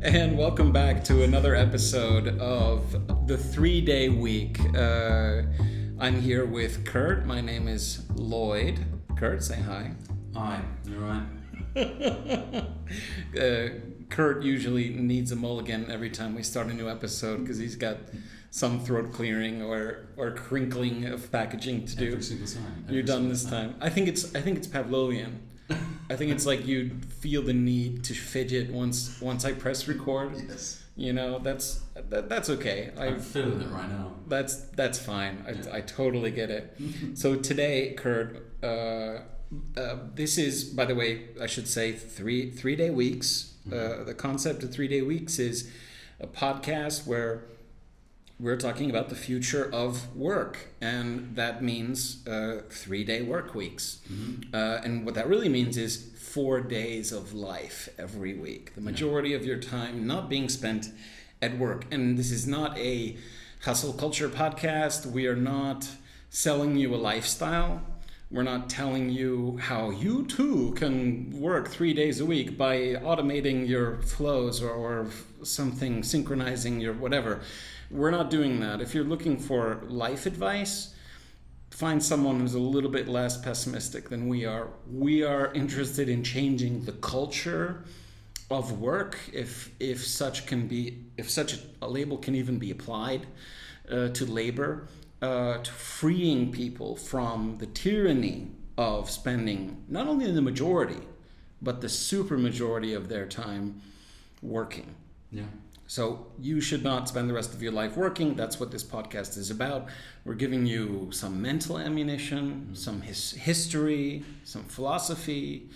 And welcome back to another episode of the 3-Day Week. I'm here with Kurt. My name is Lloyd. Kurt, say hi. Hi, you alright? Kurt usually needs a mulligan every time we start a new episode because he's got some throat clearing or crinkling of packaging to do. Every single time. You're done this time. I think it's Pavlovian. I think it's like you feel the need to fidget once I press record. Yes. You know, that's okay. I'm feeling it right now. That's fine. I totally get it. So today, Kurt, this is, by the way, I should say 3-day weeks. The concept of 3-day weeks is a podcast where we're talking about the future of work, and that means 3-day work weeks. And what that really means is 4 days of life every week. The majority of your time not being spent at work. And this is not a hustle culture podcast. We are not selling you a lifestyle. We're not telling you how you too can work 3 days a week by automating your flows or something, synchronizing your whatever. We're not doing that. If you're looking for life advice, find someone who's a little bit less pessimistic than we are. We are interested in changing the culture of work, if such a label can even be applied to labor, to freeing people from the tyranny of spending not only the majority, but the super majority of their time working. Yeah. So you should not spend the rest of your life working. That's what this podcast is about. We're giving you some mental ammunition, some history, some philosophy,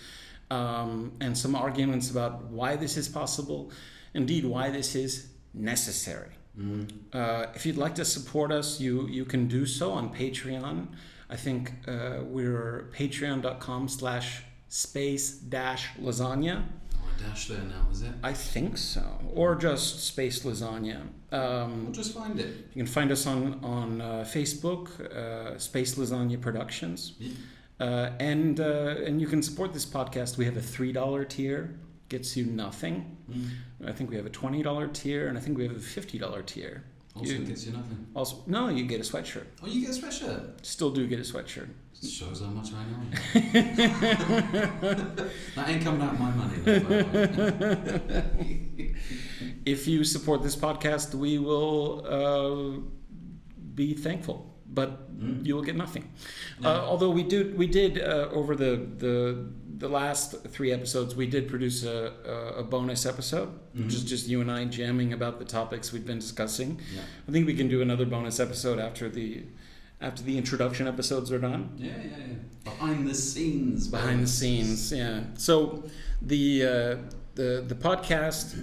and some arguments about why this is possible, indeed why this is necessary. If you'd like to support us, you can do so on Patreon. I think we're patreon.com/space-lasagna. Dash there now, is it? I think so. Or just Space Lasagna. We'll just find it. You can find us on Facebook, Space Lasagna Productions. Yeah. And you can support this podcast. We have a $3 tier. Gets you nothing. I think we have a $20 tier, and I think we have a $50 tier. Also gets you nothing. Also, no, you get a sweatshirt. Oh, you get a sweatshirt? Still do get a sweatshirt. It shows how much I know. That ain't coming out of my money, though, by the way. If you support this podcast, we will be thankful, but you will get nothing. Although we did over the last 3 episodes, we did produce a bonus episode, which is just you and I jamming about the topics we've been discussing. Yeah. I think we can do another bonus episode after the introduction episodes are done. Yeah. Behind the scenes, yeah. So the podcast,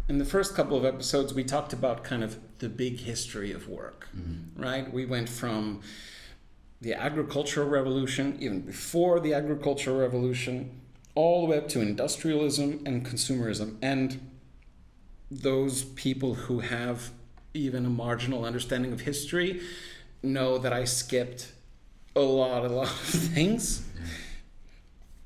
in the first couple of episodes, we talked about kind of the big history of work, right? We went from the agricultural revolution, even before the agricultural revolution, all the way up to industrialism and consumerism. And those people who have even a marginal understanding of history know that I skipped a lot of things.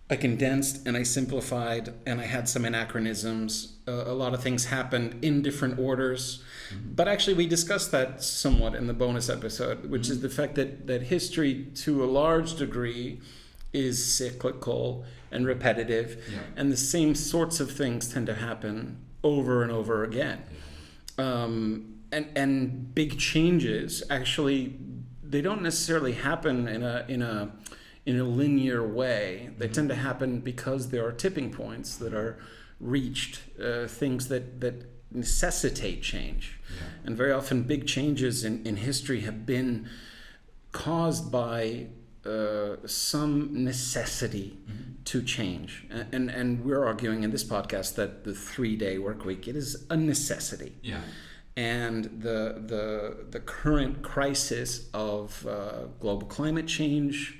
I condensed and I simplified and I had some anachronisms. A lot of things happened in different orders. But actually we discussed that somewhat in the bonus episode, which is the fact that history to a large degree is cyclical and repetitive. Yeah. And the same sorts of things tend to happen over and over again. And big changes actually, they don't necessarily happen in a linear way. They tend to happen because there are tipping points that are reached, things that necessitate change. Yeah. And very often big changes in history have been caused by some necessity to change. And we're arguing in this podcast that the 3-day work week, it is a necessity. Yeah. And the current crisis of global climate change,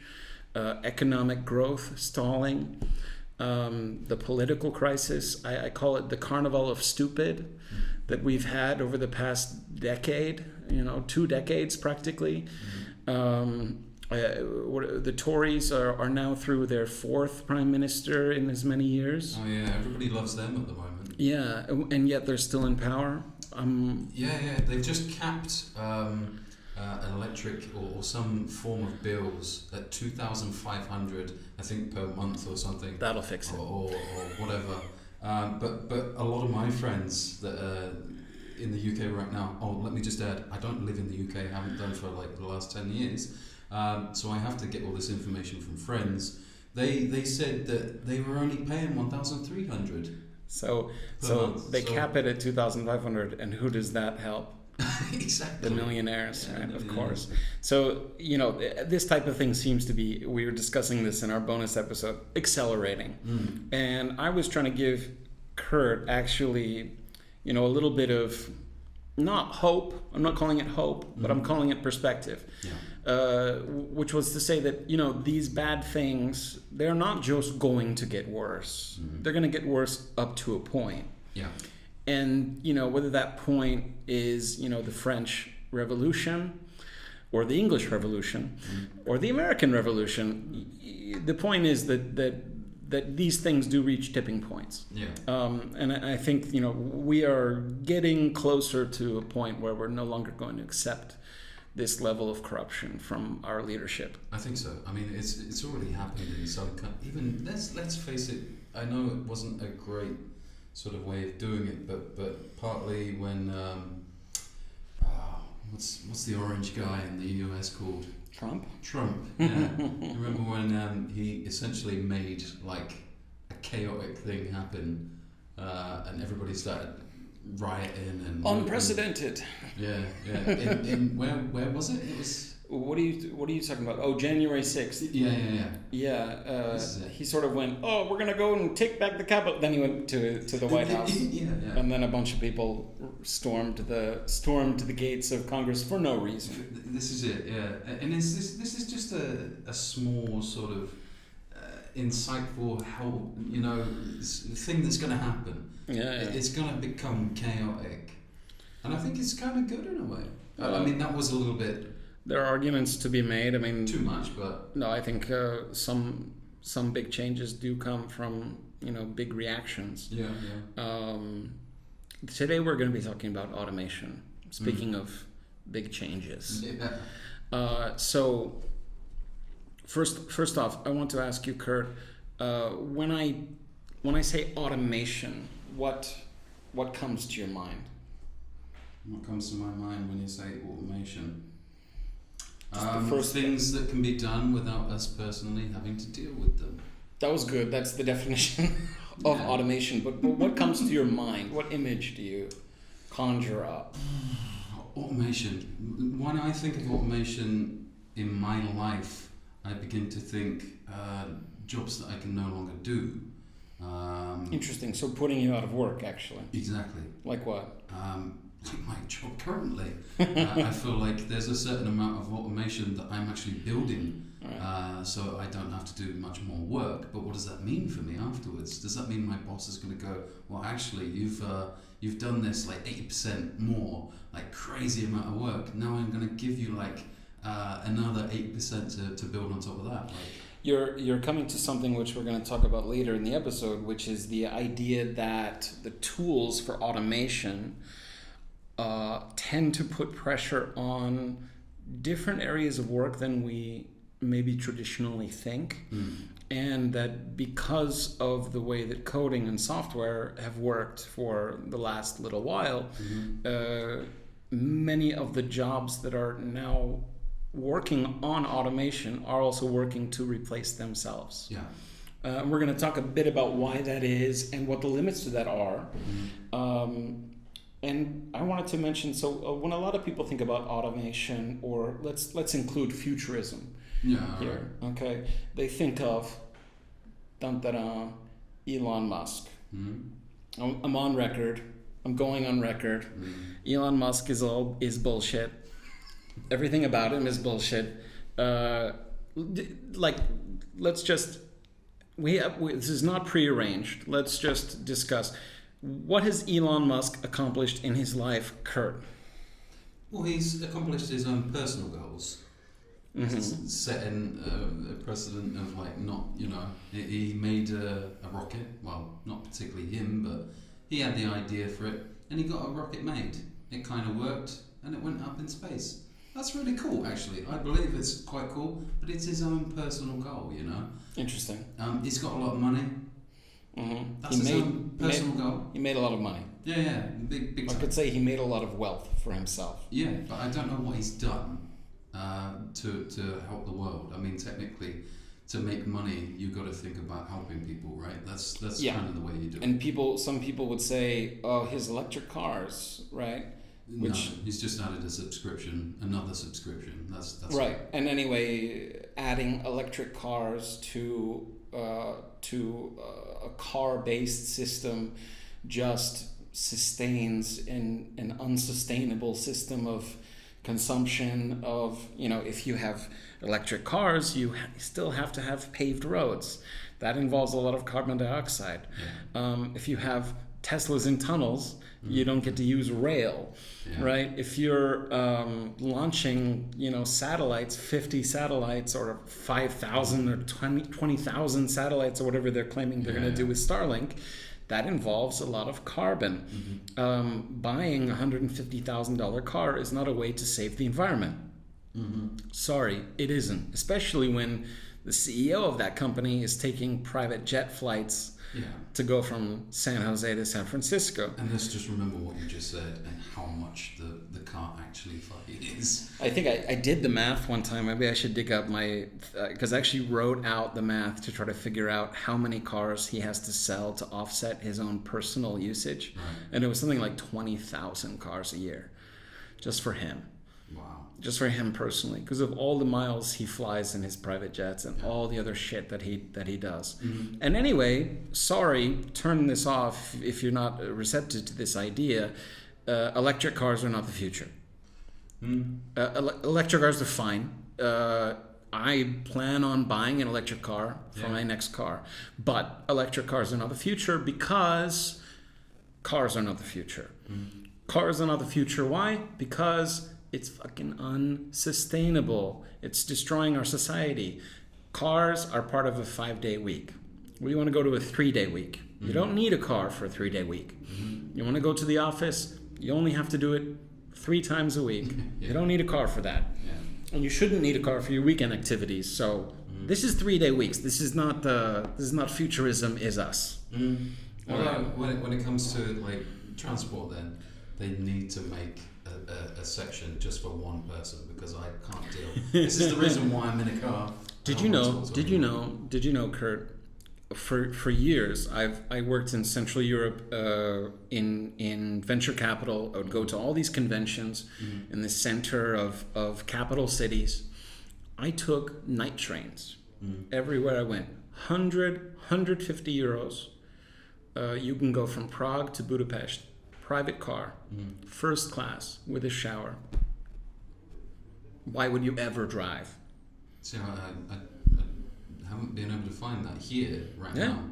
economic growth stalling, the political crisis, I call it the carnival of stupid that we've had over the past decade, 2 decades practically. The Tories are now through their 4th prime minister in as many years. Oh yeah, everybody loves them at the moment. Yeah, and yet they're still in power. Yeah. They've just capped an electric or some form of bills at 2,500, I think, per month or something. That'll fix it. Or whatever. But a lot of my friends that are in the UK right now. Oh, let me just add, I don't live in the UK. I haven't done for like the last 10 years. So I have to get all this information from friends. They said that they were only paying 1,300. So month. they cap it at 2,500, and who does that help? Exactly. The millionaires, Yeah, right? the Of millionaires. course. So, this type of thing seems to be, we were discussing this in our bonus episode, accelerating. And I was trying to give Kurt actually, a little bit of, not hope, I'm not calling it hope, but I'm calling it perspective. Yeah. Which was to say that, these bad things, they're not just going to get worse. They're going to get worse up to a point. Yeah. And, whether that point is, the French Revolution or the English Revolution or the American Revolution, the point is that these things do reach tipping points. Yeah. And I think, we are getting closer to a point where we're no longer going to accept this level of corruption from our leadership. I think so. I mean, it's already happened in some even let's face it. I know it wasn't a great sort of way of doing it, but partly when what's the orange guy in the US called? Trump. Yeah. Remember when he essentially made like a chaotic thing happen, and everybody started rioting and Unprecedented. Yeah. In where was it? It was. What are you talking about? Oh, January 6th. Yeah. Yeah. He sort of went, oh, we're gonna go and take back the Capitol. Then he went to the White House. Yeah. And then a bunch of people stormed the gates of Congress for no reason. This is it. Yeah. And this is just a small sort of insightful thing that's going to happen. Yeah. It's going to become chaotic, and I think it's kind of good in a way. I mean, that was a little bit. There are arguments to be made. I mean, too much, but no, I think some big changes do come from big reactions. Yeah. Today we're going to be talking about automation. Speaking of big changes, so first off, I want to ask you, Kurt, when I say automation, what comes to your mind? What comes to my mind when you say automation? The first things that can be done without us personally having to deal with them. That was good. That's the definition of automation. But what comes to your mind? What image do you conjure up? Automation. When I think of automation in my life, I begin to think jobs that I can no longer do. Interesting. So putting you out of work, actually. Exactly. Like what? Like my job currently. I feel like there's a certain amount of automation that I'm actually building, so I don't have to do much more work. But what does that mean for me afterwards? Does that mean my boss is going to go, well, actually, you've done this like 80% more, like crazy amount of work. Now I'm going to give you like another 8% to build on top of that. Like, You're coming to something which we're going to talk about later in the episode, which is the idea that the tools for automation tend to put pressure on different areas of work than we maybe traditionally think. And that because of the way that coding and software have worked for the last little while, many of the jobs that are now working on automation are also working to replace themselves. Yeah. We're going to talk a bit about why that is and what the limits to that are. And I wanted to mention, so when a lot of people think about automation, or let's include futurism here, okay? They think of Elon Musk. I'm on record. I'm going on record. Elon Musk is bullshit. Everything about him is bullshit. Let's just this is not prearranged. Let's just discuss. What has Elon Musk accomplished in his life, Kurt? Well, he's accomplished his own personal goals. Setting a precedent of like not, he made a rocket. Well, not particularly him, but He had the idea for it, and he got a rocket made. It kind of worked, and it went up in space. That's really cool, actually. I believe it's quite cool, but it's his own personal goal, you know. Interesting. He's got a lot of money. Mm-hmm. That's his own personal goal. He made a lot of money. Yeah, big time. I could say he made a lot of wealth for himself. Yeah, but I don't know what he's done to help the world. I mean, technically, to make money, you've got to think about helping people, right? That's kind of the way you do it. And some people would say, oh, his electric cars, right? Which no, he's just added a subscription, another subscription. That's right. And anyway, adding electric cars to a car-based system just sustains an unsustainable system of consumption of, if you have electric cars, you still have to have paved roads. That involves a lot of carbon dioxide. Yeah. If you have Teslas in tunnels, you don't get to use rail, right? If you're launching, satellites, 50 satellites or 5,000 or 20,000 satellites or whatever they're claiming they're going to do with Starlink, that involves a lot of carbon. Mm-hmm. Buying a $150,000 car is not a way to save the environment. Mm-hmm. Sorry, it isn't. Especially when the CEO of that company is taking private jet flights to go from San Jose to San Francisco. And let's just remember what you just said and how much the car actually is. I think I did the math one time. Maybe I should dig up my... because I actually wrote out the math to try to figure out how many cars he has to sell to offset his own personal usage. Right. And it was something like 20,000 cars a year just for him. Wow. Just for him personally, because of all the miles he flies in his private jets and all the other shit that he does. Mm-hmm. And anyway, sorry, turn this off if you're not receptive to this idea. Electric cars are not the future. Electric cars are fine. I plan on buying an electric car for my next car, but electric cars are not the future because cars are not the future. Mm-hmm. Cars are not the future. Why? Because it's fucking unsustainable. It's destroying our society. Cars are part of a 5-day week. We want to go to a 3-day week. Mm-hmm. You don't need a car for a 3-day week. Mm-hmm. You want to go to the office, you only have to do it 3 times a week. You don't need a car for that. Yeah. And you shouldn't need a car for your weekend activities. So this is 3-day weeks. This is not futurism is us. Mm-hmm. Well, when it comes to like transport, then they need to make a section just for one person because I can't deal. This is the reason why I'm in a car. Did you know, Kurt? For years, I worked in Central Europe in venture capital. I would go to all these conventions in the center of capital cities. I took night trains everywhere I went. 150 euros. You can go from Prague to Budapest. Private car, first class, with a shower. Why would you ever drive? See, I haven't been able to find that here now.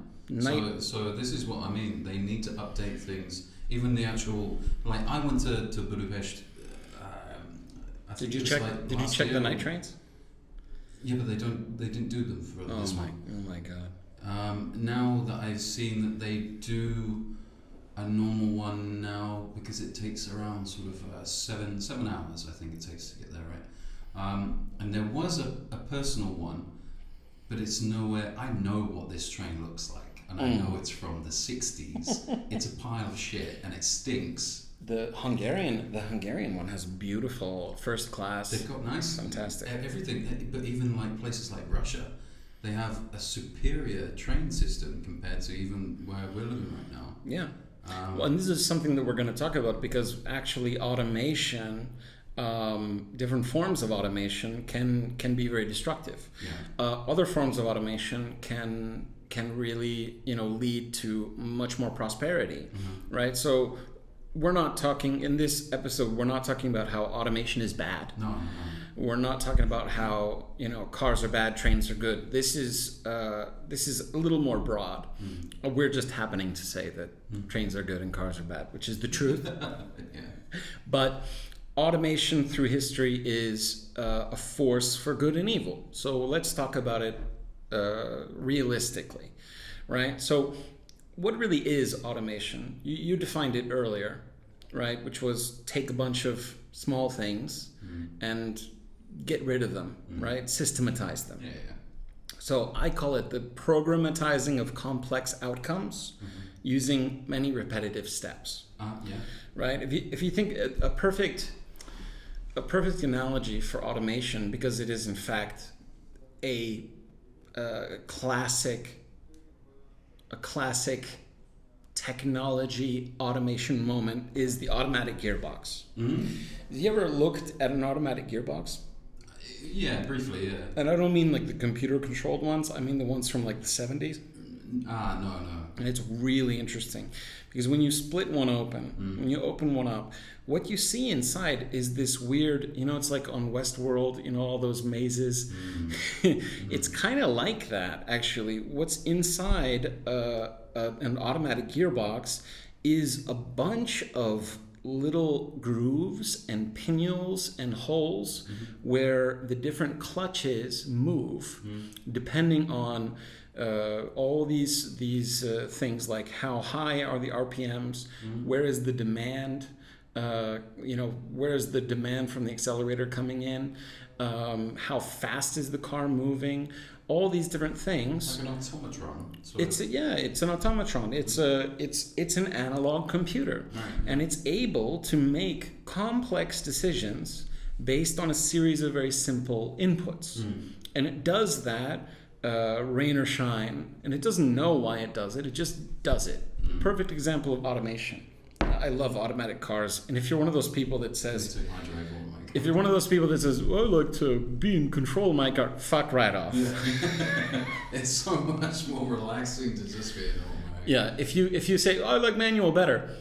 So this is what I mean. They need to update things. Even the actual, like I went to Budapest. Did you check the night trains? Yeah, but they didn't do them for this one. Oh my god. Now that I've seen that they do a normal one now, because it takes around sort of 7 hours, I think it takes to get there, right? And there was a personal one, but it's nowhere. I know what this train looks like, and I know it's from the 60s. It's a pile of shit, and it stinks. The Hungarian one has beautiful first class. They've got nice, fantastic everything. But even like places like Russia, they have a superior train system compared to even where we're living right now. Yeah. Well, and this is something that we're going to talk about because actually automation, different forms of automation can be very destructive. Yeah. Other forms of automation can really lead to much more prosperity, right? So we're not talking in this episode. We're not talking about how automation is bad. No. We're not talking about how cars are bad, trains are good. This is a little more broad. We're just happening to say that trains are good and cars are bad, which is the truth. Yeah. But automation through history is a force for good and evil. So let's talk about it realistically, right? So what really is automation? You defined it earlier, right? Which was take a bunch of small things and get rid of them, right? Systematize them. Yeah. So I call it the programmatizing of complex outcomes using many repetitive steps. Yeah. Right? If you think a perfect analogy for automation, because it is in fact a classic technology automation moment, is the automatic gearbox. Have you ever looked at an automatic gearbox? Yeah, briefly, yeah. And I don't mean like the computer controlled ones, I mean the ones from like the 70s. No. And it's really interesting because when you split one open, when you open one up, what you see inside is this weird, it's like on Westworld, all those mazes. It's kind of like that, actually. What's inside an automatic gearbox is a bunch of little grooves and pinholes and holes where the different clutches move depending on all these things like how high are the RPMs, where is the demand, where is the demand from the accelerator coming in, how fast is the car moving, all these different things. Like an automatron. It's an automatron. It's an analog computer, and it's able to make complex decisions based on a series of very simple inputs, and it does that. Rain or shine, and it doesn't know why it does it. It just does it. Perfect example of automation. I love automatic cars, and if you're one of those people that says, "Well, I like to be in control of my car," fuck right off. Yeah. It's so much more relaxing to just be in automatic. Yeah, if you say, "I like manual better,"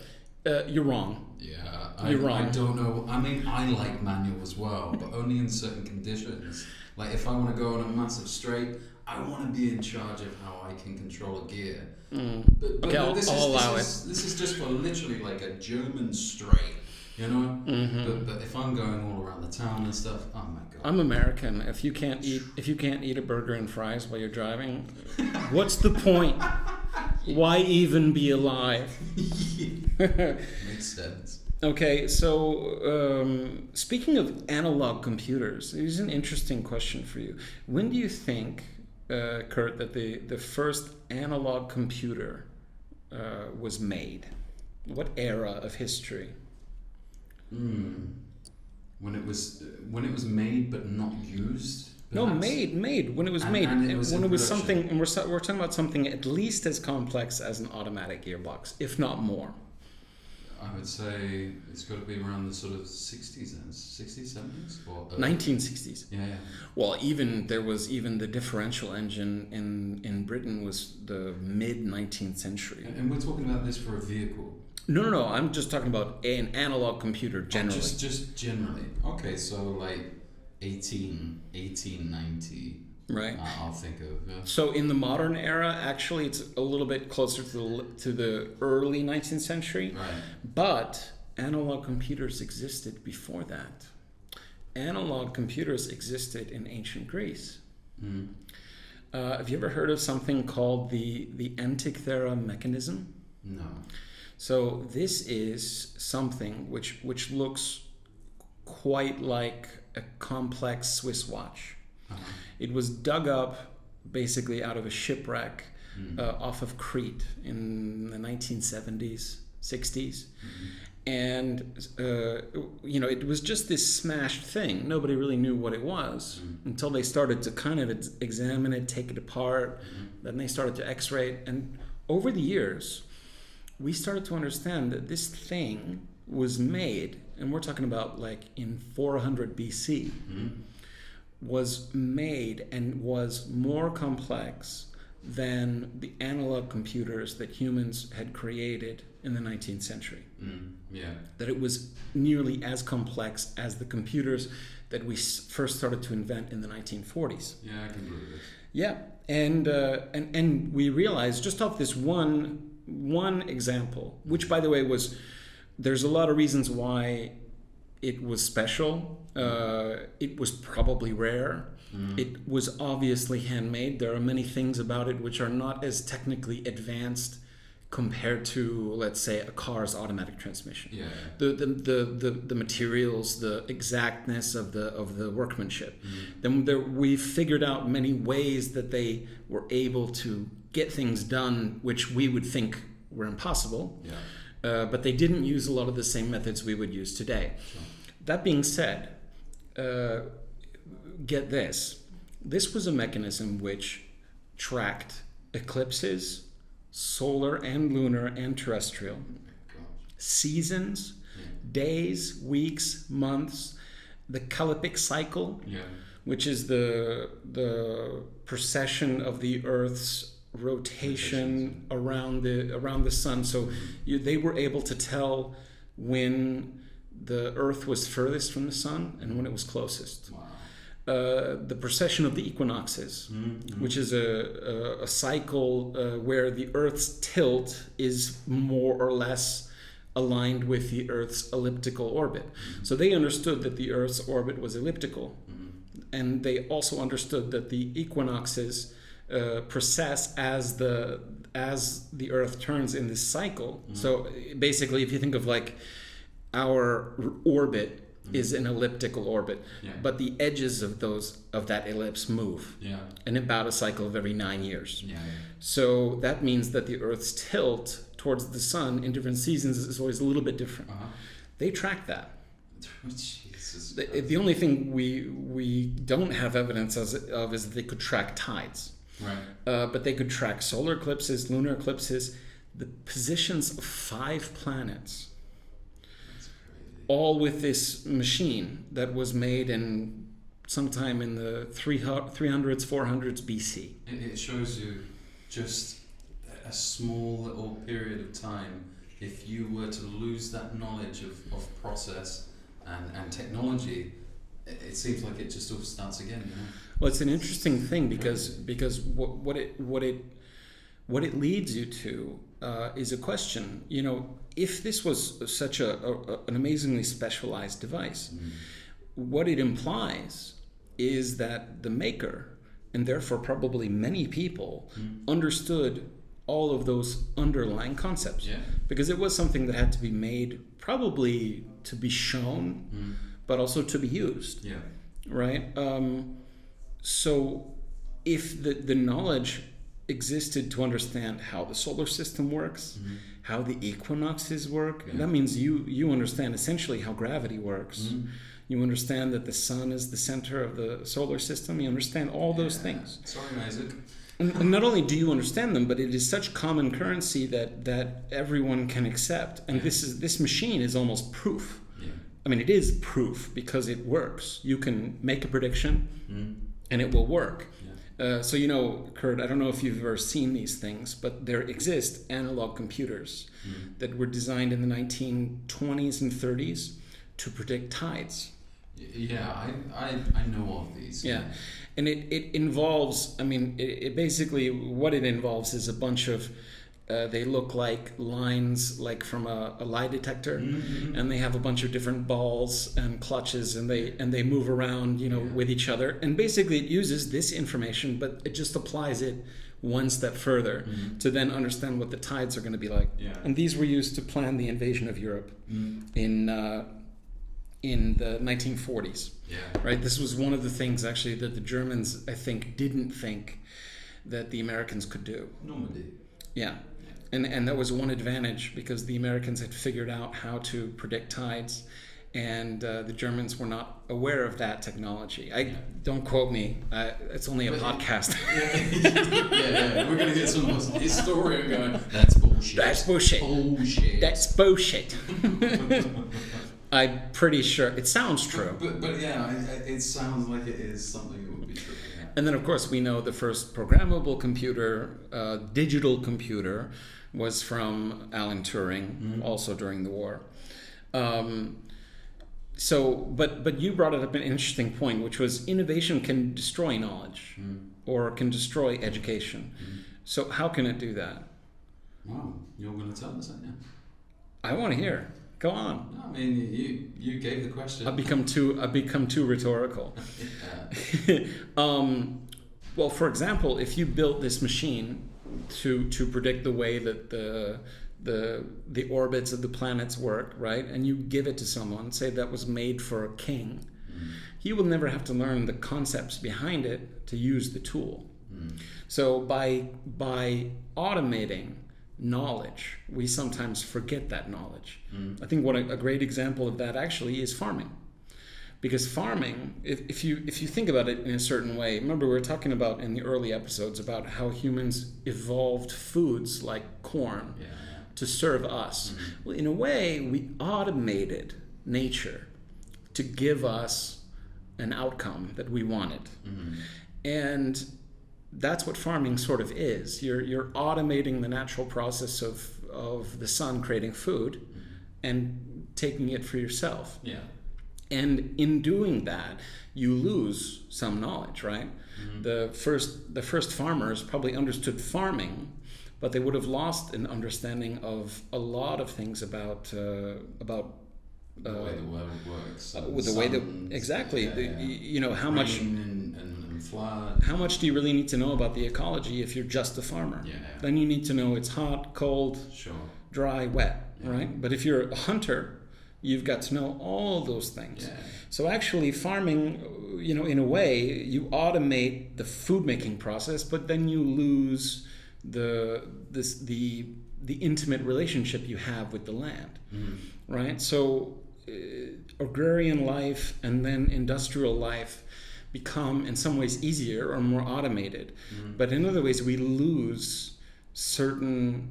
you're wrong. Yeah, you're wrong. I don't know. I mean, I like manual as well, but only in certain conditions. Like if I want to go on a massive straight, I want to be in charge of how I can control a gear. But okay, I'll allow it. This is just for literally like a German straight, But if I'm going all around the town and stuff, oh my god. I'm American. If you can't eat a burger and fries while you're driving, what's the point? Why even be alive? Makes sense. Okay, so speaking of analog computers, here's an interesting question for you. When do you think, Kurt, that the first analog computer was made? What era of history? When it was made but not used. Perhaps? No, made. When it was made, and it was something, and we're talking about something at least as complex as an automatic gearbox, if not more. I would say it's got to be around the sort of 60s, 70s? Or 1960s. Yeah. Well, there was the differential engine in Britain was the mid-19th century. And we're talking about this for a vehicle? No. I'm just talking about an analog computer generally. Oh, just generally. Okay, so like 1890. Right. I'll think of. Yeah. So in the modern era, actually, it's a little bit closer to the early 19th century. Right. But analog computers existed before that. Analog computers existed in ancient Greece. Have you ever heard of something called the Antikythera mechanism? No. So this is something which looks quite like a complex Swiss watch. It was dug up basically out of a shipwreck off of Crete in the 1970s, 60s. And, it was just this smashed thing. Nobody really knew what it was until they started to kind of examine it, take it apart. Then they started to x-ray it. And over the years, we started to understand that this thing was made, and we're talking about like in 400 BC, was made and was more complex than the analog computers that humans had created in the 19th century. That it was nearly as complex as the computers that we first started to invent in the 1940s. Yeah, I can believe it. Yeah, and we realized just off this one example, which by the way there's a lot of reasons why it was special. It was probably rare. It was obviously handmade. There are many things about it which are not as technically advanced compared to, let's say, a car's automatic transmission. Yeah. The materials, the exactness of the workmanship. Then we figured out many ways that they were able to get things done which we would think were impossible. Yeah. But they didn't use a lot of the same methods we would use today. Sure. That being said, get this. This was a mechanism which tracked eclipses, solar and lunar and terrestrial, seasons, days, weeks, months, the Calippic cycle, which is the precession of the Earth's rotation around the sun. So they were able to tell when the Earth was furthest from the sun and when it was closest. Wow. The precession of the equinoxes, which is a cycle where the Earth's tilt is more or less aligned with the Earth's elliptical orbit. So they understood that the Earth's orbit was elliptical, and they also understood that the equinoxes precess as the Earth turns in this cycle. So basically, if you think of like our orbit is an elliptical orbit, but the edges of that ellipse move in about a cycle of every 9 years. So that means that the Earth's tilt towards the sun in different seasons is always a little bit different. They track that. Jesus the only thing we don't have evidence of is that they could track tides. Right. But they could track solar eclipses, lunar eclipses, the positions of 5 planets. All with this machine that was made in sometime in the 300s, 400s BC. It shows you just a small little period of time. If you were to lose that knowledge of process and technology, it seems like it just all starts again. You know? Well, it's an interesting thing because what it leads you to is a question. You know, if this was such an amazingly specialized device, what it implies is that the maker, and therefore probably many people, understood all of those underlying concepts. Because it was something that had to be made probably to be shown, but also to be used. Right? So if the knowledge existed to understand how the solar system works, how the equinoxes work, that means you understand essentially how gravity works. You understand that the sun is the center of the solar system. You understand all those things. Sorry, Isaac. And not only do you understand them, but it is such common currency that everyone can accept. And this machine is almost proof. I mean, it is proof because it works. You can make a prediction, and it will work. So, you know, Kurt, I don't know if you've ever seen these things, but there exist analog computers that were designed in the 1920s and 30s to predict tides. I know of these. And it involves, I mean, it basically, what it involves is a bunch of, they look like lines like from a lie detector, and they have a bunch of different balls and clutches, and they move around, you know, with each other. And basically it uses this information, but it just applies it one step further to then understand what the tides are going to be like. And these were used to plan the invasion of Europe in the 1940s. Right? This was one of the things actually that the Germans, I think, didn't think that the Americans could do. Normandy. And that was one advantage because the Americans had figured out how to predict tides, and the Germans were not aware of that technology. Don't quote me. It's only a podcast. We're going to get some historian going, that's bullshit. That's bullshit. That's bullshit. I'm pretty sure. It sounds true. But it sounds like it is something that would be true. And then, of course, we know the first programmable computer, digital computer, was from Alan Turing, also during the war. But you brought up an interesting point, which was innovation can destroy knowledge or can destroy education. So how can it do that? Wow, you're going to tell us that now? I want to hear. Go on. No, I mean, you gave the question. I've become too rhetorical. Well, for example, if you built this machine to predict the way that the orbits of the planets work, right? And you give it to someone, say that was made for a king, he will never have to learn the concepts behind it to use the tool. So by automating knowledge, we sometimes forget that knowledge. I think a great example of that actually is farming. Because farming, if you think about it in a certain way, remember we were talking about in the early episodes about how humans evolved foods like corn to serve us. Well, in a way, we automated nature to give us an outcome that we wanted. And that's what farming sort of is. You're automating the natural process of the sun creating food and taking it for yourself. And in doing that, you lose some knowledge, right? The first farmers probably understood farming, but they would have lost an understanding of a lot of things about the way the world works. With the way that exactly, you know, how much and flood. How much do you really need to know about the ecology if you're just a farmer? Then you need to know it's hot, cold, dry, wet, right? But if you're a hunter, you've got to know all those things. So actually farming, you know, in a way, you automate the food making process, but then you lose the intimate relationship you have with the land, right? So agrarian life and then industrial life become in some ways easier or more automated, but in other ways we lose certain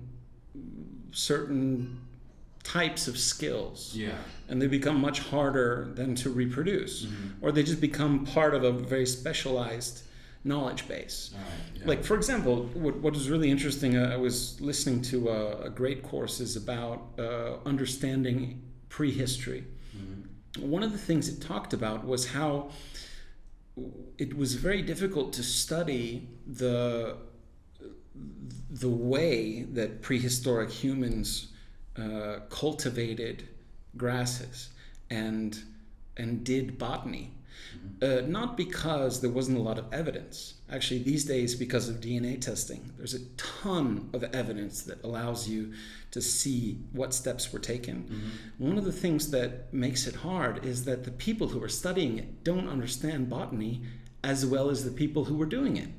types of skills, and they become much harder than to reproduce, or they just become part of a very specialized knowledge base. Like for example, what is really interesting, I was listening to a great course is about understanding prehistory. One of the things it talked about was how it was very difficult to study the way that prehistoric humans cultivated grasses and did botany. Not because there wasn't a lot of evidence. Actually, these days, because of DNA testing, there's a ton of evidence that allows you to see what steps were taken. One of the things that makes it hard is that the people who are studying it don't understand botany as well as the people who were doing it.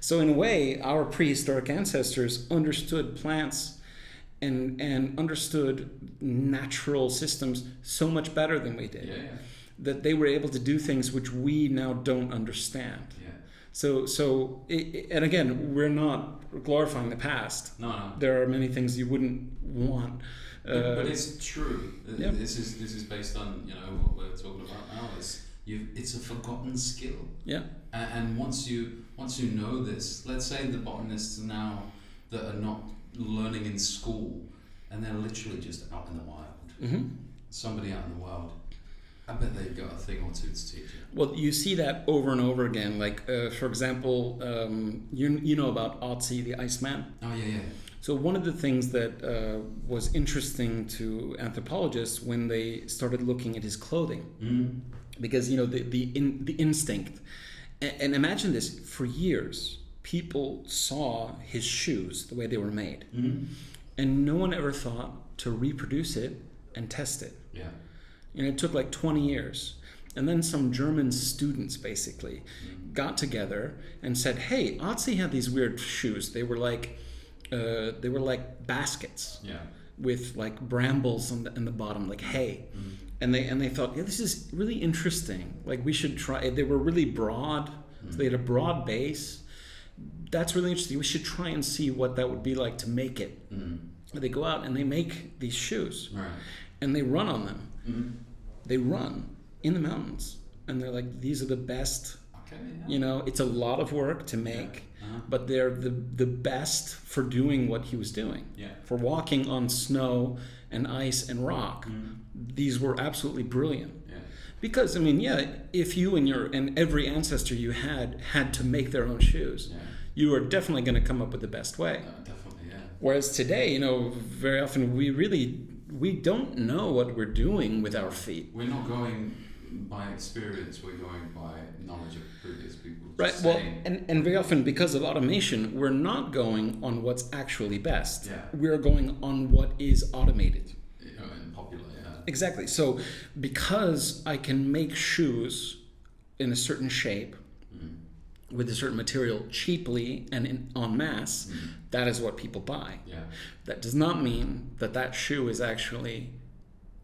So in a way, our prehistoric ancestors understood plants and understood natural systems so much better than we did. That they were able to do things which we now don't understand. And again, we're not glorifying the past. No. There are many things you wouldn't want. But it's true. This is based on, you know, what we're talking about now. It's a forgotten skill. And once you know this, let's say the botanists now that are not learning in school and they're literally just out in the wild. Somebody out in the wild. I bet they've got a thing or two to teach you. Well, you see that over and over again. Like, for example, you know about Otzi the Iceman? So one of the things that was interesting to anthropologists when they started looking at his clothing, because, you know, the instinct. And imagine this, for years, people saw his shoes the way they were made. And no one ever thought to reproduce it and test it. And it took like 20 years. And then some German students basically got together and said, hey, Otzi had these weird shoes. They were like baskets with like brambles on the bottom, like hay. And they thought, this is really interesting. Like we should try. They were really broad. So they had a broad base. That's really interesting. We should try and see what that would be like to make it. They go out and they make these shoes. And they run on them. They run in the mountains, and they're like, these are the best. You know, it's a lot of work to make, but they're the best for doing what he was doing. For walking on snow and ice and rock, these were absolutely brilliant. Because I mean, if you and every ancestor you had to make their own shoes, you are definitely going to come up with the best way. Whereas today, you know, very often we don't know what we're doing with our feet. We're not going by experience, we're going by knowledge of previous people. Right. Well, and very often because of automation, we're not going on what's actually best. Yeah. We're going on what is automated. And popular, yeah. Exactly. So because I can make shoes in a certain shape with a certain material cheaply and en masse, that is what people buy. Yeah. That does not mean that that shoe is actually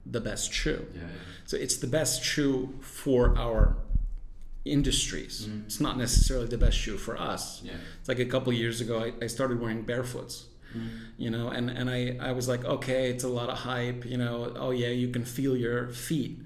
the best shoe. Yeah. So it's the best shoe for our industries. It's not necessarily the best shoe for us. Yeah. It's like a couple years ago, I started wearing barefoots. You know, and I was like, okay, it's a lot of hype, you know, oh yeah, you can feel your feet.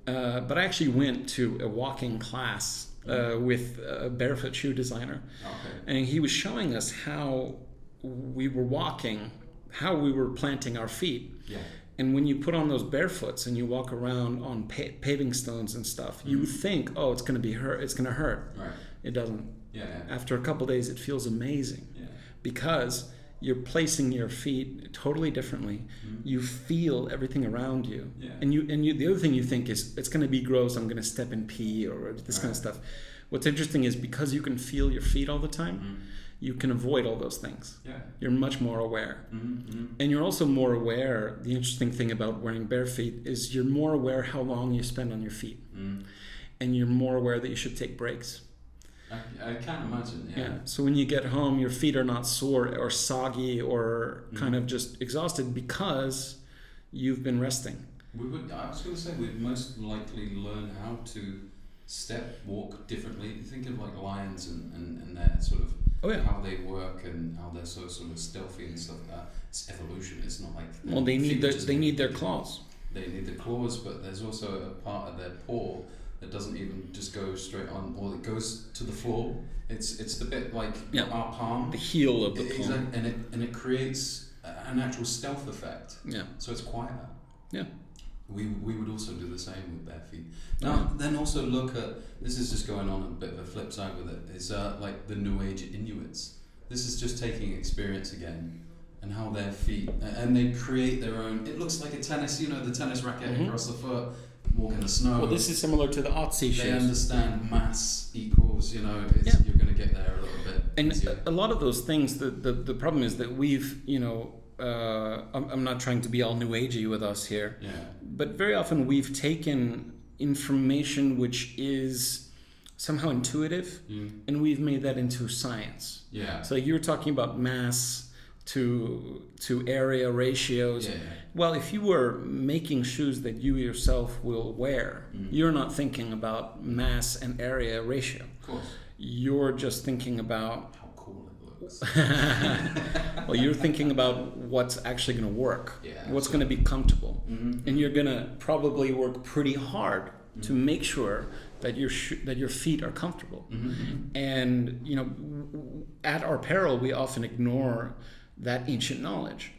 But I actually went to a walking class with a barefoot shoe designer. Okay. And he was showing us how we were walking, how we were planting our feet. Yeah. And when you put on those barefoots and you walk around on paving stones and stuff, you think, oh, it's going to be hurt. It's going to hurt. Right. It doesn't. Yeah. After a couple days, it feels amazing because you're placing your feet totally differently. You feel everything around you. Yeah. And you the other thing you think is, it's going to be gross. I'm going to step in pee or this kind of stuff. What's interesting is because you can feel your feet all the time, you can avoid all those things. Yeah. You're much more aware. And you're also more aware, the interesting thing about wearing bare feet is you're more aware how long you spend on your feet. And you're more aware that you should take breaks. I can't imagine, yeah. So when you get home, your feet are not sore or soggy or kind of just exhausted because you've been resting. I was going to say, we'd most likely learn how to walk differently. Think of like lions and their sort of how they work and how they're so sort of stealthy and stuff like that. It's evolution. It's not like they need their claws. They need the claws, but there's also a part of their paw that doesn't even just go straight on, or it goes to the floor. It's the bit like our palm, the heel of the palm, and it creates an actual stealth effect. Yeah. So it's quieter. Yeah. We would also do the same with bare feet. Now, then also look at, this is just going on a bit of a flip side with it, is like the New Age Inuits. This is just taking experience again and how their feet, and they create their own, it looks like a tennis, you know, the tennis racket across the foot, walk in the snow. Well, this is similar to the Otzi shoes. They understand mass equals, you know, you're going to get there a little bit easier. And a lot of those things, the problem is that we've, you know, I'm not trying to be all new agey with us here, but very often we've taken information which is somehow intuitive and we've made that into science. So you're talking about mass to area ratios. Well, if you were making shoes that you yourself will wear, you're not thinking about mass and area ratio. Of course. You're just thinking about how cool it looks. Well, you're thinking about what's actually going to work, what's going to be comfortable, and you're going to probably work pretty hard to make sure that your feet are comfortable. And you know, at our peril, we often ignore that ancient knowledge.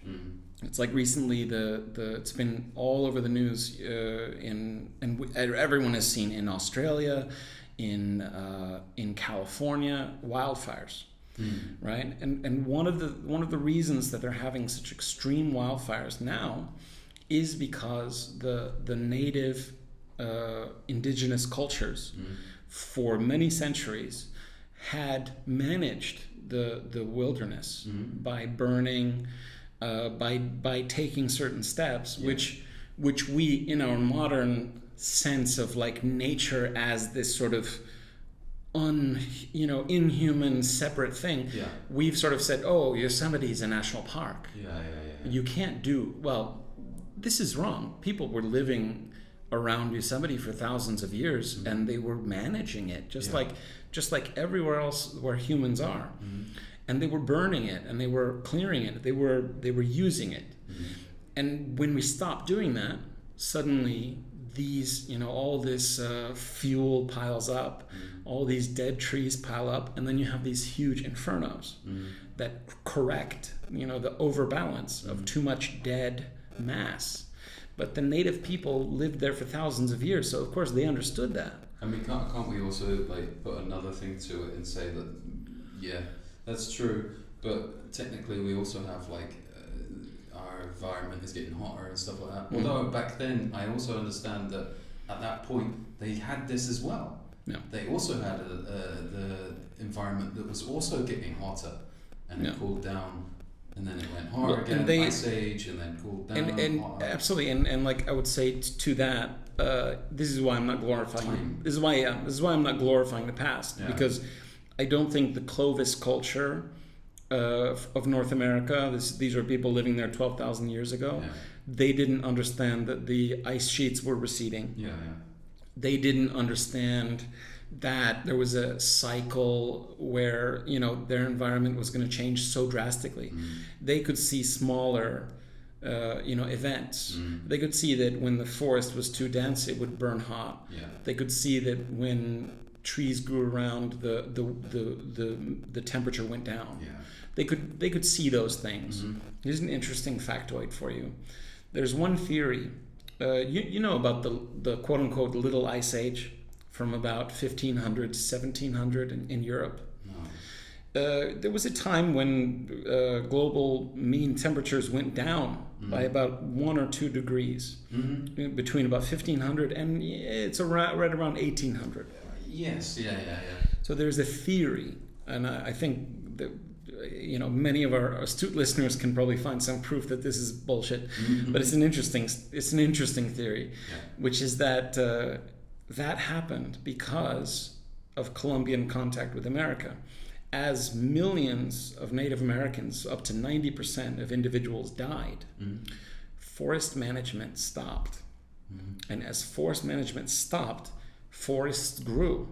It's like recently it's been all over the news everyone has seen in Australia, in California, wildfires. Right, and one of the reasons that they're having such extreme wildfires now is because the native indigenous cultures for many centuries had managed the wilderness by burning, by taking certain steps, which we in our modern sense of like nature as this sort of inhuman separate thing, we've sort of said, oh, Yosemite is a national park. You can't do, well, this is wrong. People were living around Yosemite for thousands of years and they were managing it just like everywhere else where humans are. And they were burning it and they were clearing it. They were using it. And when we stopped doing that, suddenly these, all this fuel piles up, all these dead trees pile up, and then you have these huge infernos that correct, the overbalance of too much dead mass. But the native people lived there for thousands of years, so of course they understood that. I mean, can't we also put another thing to it and say that, that's true, but technically we also have our environment is getting hotter and stuff like that. Although back then I also understand that at that point, they had this as well. Yeah. They also had the environment that was also getting hotter, and it cooled down, and then it went hotter again, ice age, and then cooled down. And absolutely, and like I would say to that, this is why I'm not glorifying. This is why I'm not glorifying the past, because I don't think the Clovis culture of North America. These are people living there 12,000 years ago. Yeah. They didn't understand that the ice sheets were receding. Yeah. They didn't understand that there was a cycle where their environment was going to change so drastically. They could see smaller events. They could see that when the forest was too dense, it would burn hot. They could see that when trees grew around, the temperature went down. They could see those things. Here's an interesting factoid for you. There's one theory. You know about the quote unquote Little Ice Age from about 1500 to 1700 in Europe. No. There was a time when global mean temperatures went down by about 1 or 2 degrees between about 1500 and it's right around 1800. Yes, yeah. So there's a theory, and I think that many of our astute listeners can probably find some proof that this is bullshit, but it's an interesting theory, which is that that happened because of Columbian contact with America. As millions of Native Americans, up to 90% of individuals died, forest management stopped. And as forest management stopped, forests grew.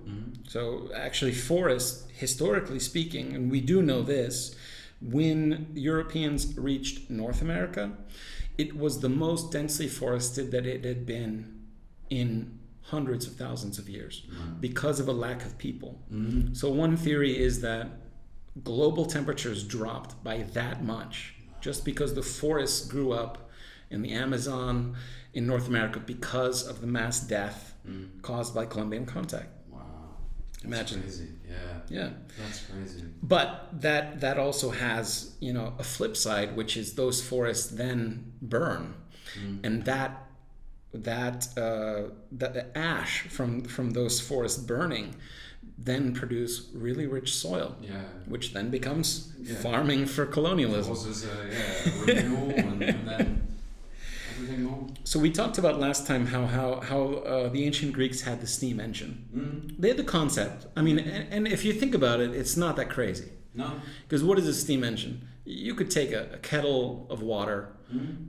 So actually forests, historically speaking, and we do know this, when Europeans reached North America, it was the most densely forested that it had been in hundreds of thousands of years because of a lack of people. So one theory is that global temperatures dropped by that much just because the forests grew up in the Amazon in North America because of the mass death caused by Columbian contact. Wow. That's Imagine. Crazy. Yeah. That's crazy. But that also has, a flip side, which is those forests then burn. And that the ash from those forests burning then produce really rich soil, which then becomes farming for colonialism. It causes a renewal and then everything more. So we talked about last time how the ancient Greeks had the steam engine. They had the concept. I mean, and if you think about it, it's not that crazy. No. Because what is a steam engine? You could take a kettle of water,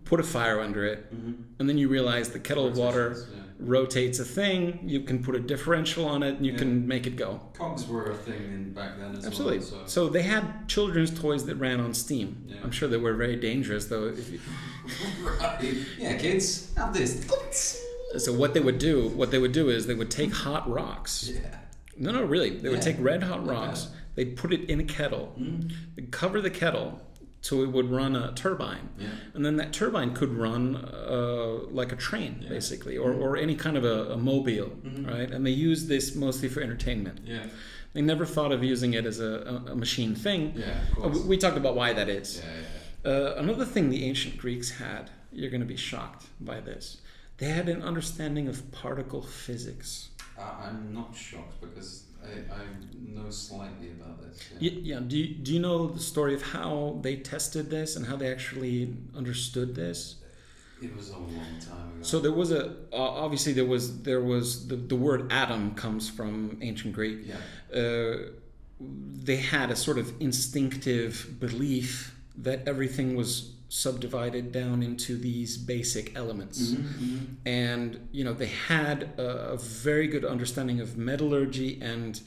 put a fire under it, and then you realize the kettle of water rotates a thing. You can put a differential on it, and you can make it go. Cogs were a thing back then as Absolutely. well. So they had children's toys that ran on steam. I'm sure they were very dangerous, though. Right. Yeah, kids, have this. So what they would do is they would take hot rocks. No, really. They would take red hot rocks. They'd put it in a kettle. They'd cover the kettle so it would run a turbine. And then that turbine could run like a train, basically, or any kind of a mobile, right? And they used this mostly for entertainment. They never thought of using it as a machine thing. Of course. We talked about why that is. Another thing the ancient Greeks had, you're going to be shocked by this, they had an understanding of particle physics. I'm not shocked because I know slightly about this. Do you know the story of how they tested this and how they actually understood this? It was a long time ago. So there was obviously there was the word atom comes from ancient Greek. They had a sort of instinctive belief that everything was subdivided down into these basic elements. And they had a very good understanding of metallurgy and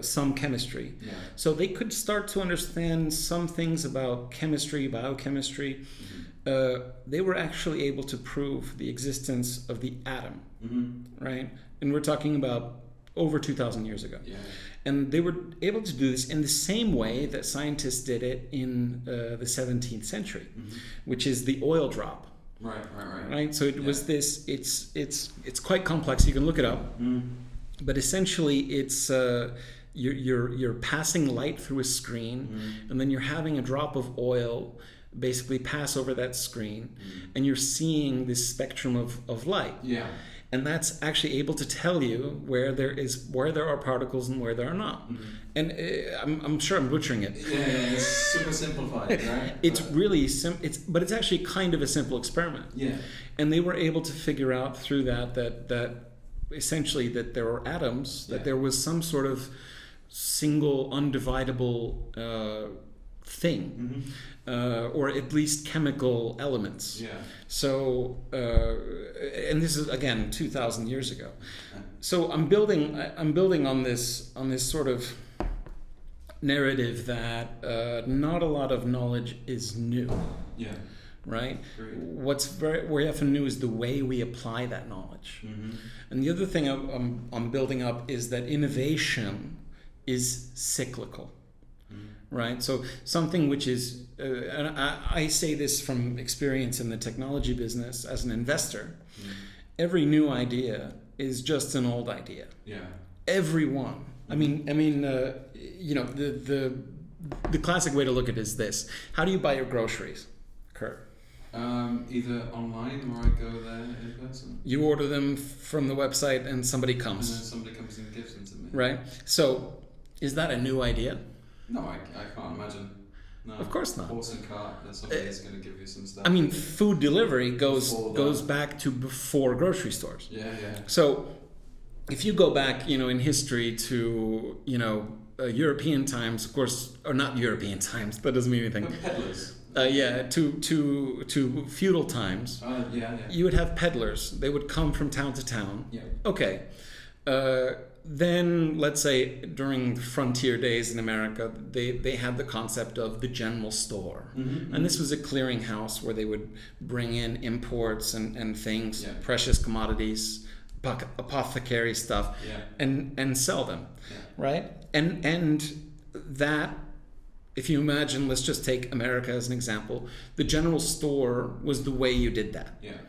some chemistry. So they could start to understand some things about chemistry, biochemistry. They were actually able to prove the existence of the atom, right? And we're talking about over 2,000 years ago. And they were able to do this in the same way that scientists did it in the 17th century, which is the oil drop. Right. So it was this. It's quite complex. You can look it up, but essentially it's you're passing light through a screen, and then you're having a drop of oil basically pass over that screen, and you're seeing this spectrum of light. and that's actually able to tell you where there are particles and where there are not. Mm-hmm. And I'm sure I'm butchering it. Yeah, it's super simplified, right? It's really but it's actually kind of a simple experiment. Yeah. And they were able to figure out through that essentially that there were atoms, that there was some sort of single undividable thing, or at least chemical elements. Yeah. So, and this is again 2,000 years ago. So I'm building on this sort of narrative that not a lot of knowledge is new. Yeah. Right? Agreed. What's very often new is the way we apply that knowledge. And the other thing I'm building up is that innovation is cyclical. Right? So something which is, and I say this from experience in the technology business as an investor, every new idea is just an old idea. Yeah. Every one. I mean, you know, the classic way to look at it is this: how do you buy your groceries, Kurt? Either online or I go there in person. You order them from the website and somebody comes. And then somebody comes and gives them to me. Right? So, is that a new idea? No, I can't imagine. No. Of course not. Horse and cart, that somebody is going to give you some stuff. I mean, food delivery goes back to before grocery stores. Yeah. So, if you go back, you know, in history to, you know, European times, of course, or not European times, that doesn't mean anything. Peddlers. To feudal times, you would have peddlers. They would come from town to town. Yeah. Okay. Then, let's say, during frontier days in America, they had the concept of the general store. And this was a clearinghouse where they would bring in imports and things, precious commodities, apothecary stuff, and sell them, right? And that, if you imagine, let's just take America as an example, the general store was the way you did that. Yeah.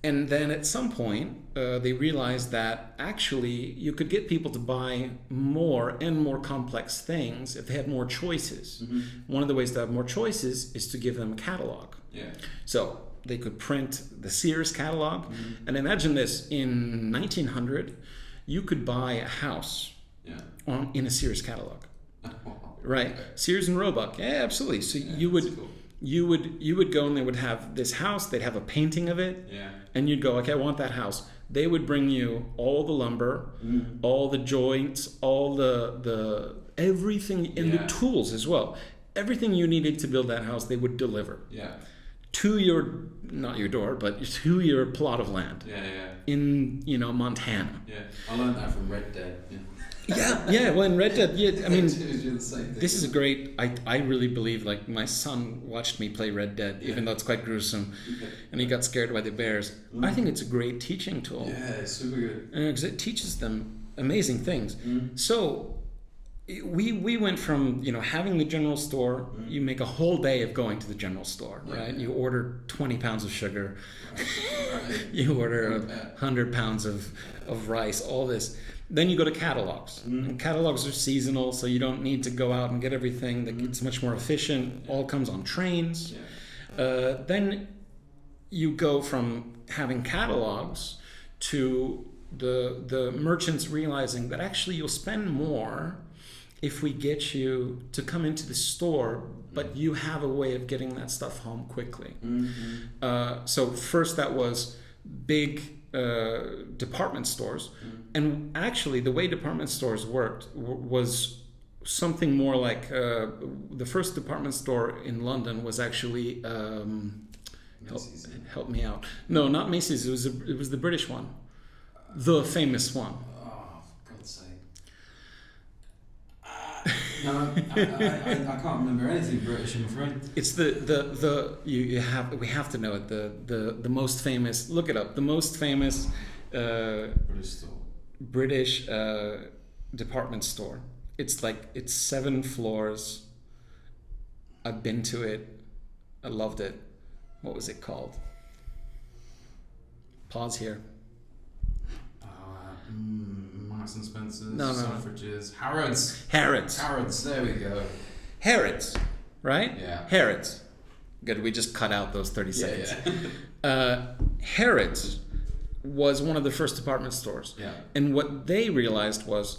And then at some point, they realized that actually you could get people to buy more and more complex things if they had more choices. One of the ways to have more choices is to give them a catalog. Yeah. So they could print the Sears catalog. And imagine this, in 1900, you could buy a house in a Sears catalog. Right? Sears and Roebuck. Yeah, absolutely. So you would go and they would have this house, they'd have a painting of it, and you'd go, okay, I want that house. They would bring you all the lumber, all the joints, all the everything, and the tools as well. Everything you needed to build that house, they would deliver. Yeah. To your, not your door, but to your plot of land. In, you know, Montana. Yeah. I learned that from Red Dead. Well, in Red Dead, I mean, this is a great, I really believe, like, my son watched me play Red Dead, even though it's quite gruesome, and he got scared by the bears. I think it's a great teaching tool. Yeah, it's super good. Because it teaches them amazing things. So, we went from, you know, having the general store, you make a whole day of going to the general store, right? You order 20 pounds of sugar, you order 100 pounds of rice, all this. Then you go to catalogs. And catalogs are seasonal, so you don't need to go out and get everything. It's much more efficient. All comes on trains. Then you go from having catalogs to the merchants realizing that actually you'll spend more if we get you to come into the store, but you have a way of getting that stuff home quickly. So first that was big department stores. And actually, the way department stores worked was something more like the first department store in London was actually help me out. No, not Macy's. It was the British one, the famous one. Oh, for God's sake! No, I can't remember anything British. I'm afraid. It's we have to know it. The most famous. Look it up. The most famous British store. British department store. It's 7 floors. I've been to it. I loved it. What was it called? Pause here. Marks and Spencer's. No. Selfridges. Harrods. Harrods. There we go. Harrods. Right? Yeah. Harrods. Good. We just cut out those 30 seconds. Yeah. Harrods was one of the first department stores. Yeah. And what they realized was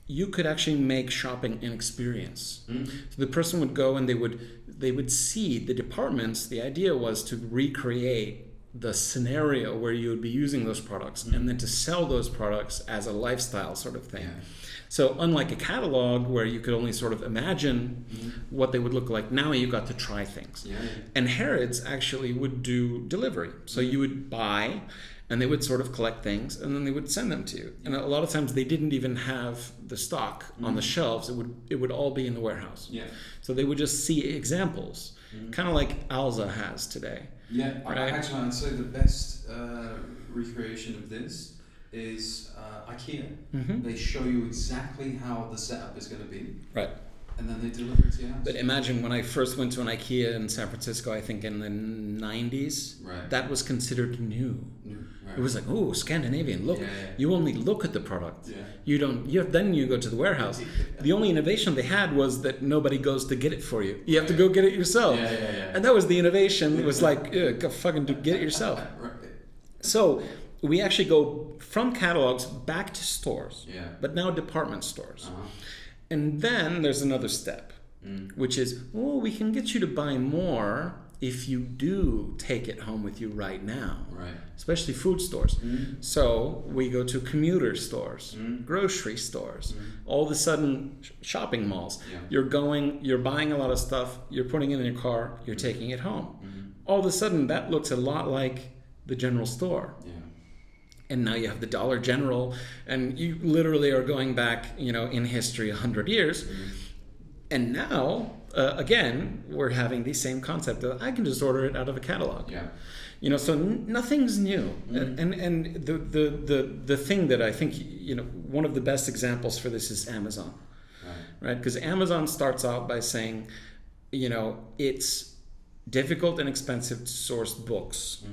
you could actually make shopping an experience. So the person would go and they would see the departments. The idea was to recreate the scenario where you would be using those products and then to sell those products as a lifestyle sort of thing. Yeah. So unlike a catalog where you could only sort of imagine what they would look like, now you got to try things. Yeah. And Harrods actually would do delivery. So you would buy and they would sort of collect things and then they would send them to you. And a lot of times they didn't even have the stock on the shelves. It would all be in the warehouse. Yeah. So they would just see examples, kind of like Alza has today. Yeah, right? Actually, I'd say the best recreation of this is IKEA. They show you exactly how the setup is going to be. Right. And then they deliver it to your house. But imagine when I first went to an IKEA in San Francisco, I think in the 90s, Right. that was considered new. Right. It was like, oh, Scandinavian, look. Yeah. You only look at the product. Yeah. You don't. Then you go to the warehouse. The only innovation they had was that nobody goes to get it for you. You have to go get it yourself. Yeah. And that was the innovation. It was like, go fucking get it yourself. Right. So we actually go from catalogs back to stores, Yeah. but now department stores. Uh-huh. And then there's another step, which is, we can get you to buy more if you do take it home with you right now, Right. especially food stores. So we go to commuter stores, grocery stores, all of a sudden shopping malls. Yeah. You're buying a lot of stuff, you're putting it in your car, you're taking it home. All of a sudden that looks a lot like the general store. Yeah. And now you have the Dollar General, and you literally are going back, in history 100 years. And now, again, we're having the same concept that I can just order it out of a catalog. Yeah. So nothing's new. And the thing that I think, one of the best examples for this is Amazon, right? Because Amazon starts out by saying, it's difficult and expensive to source books.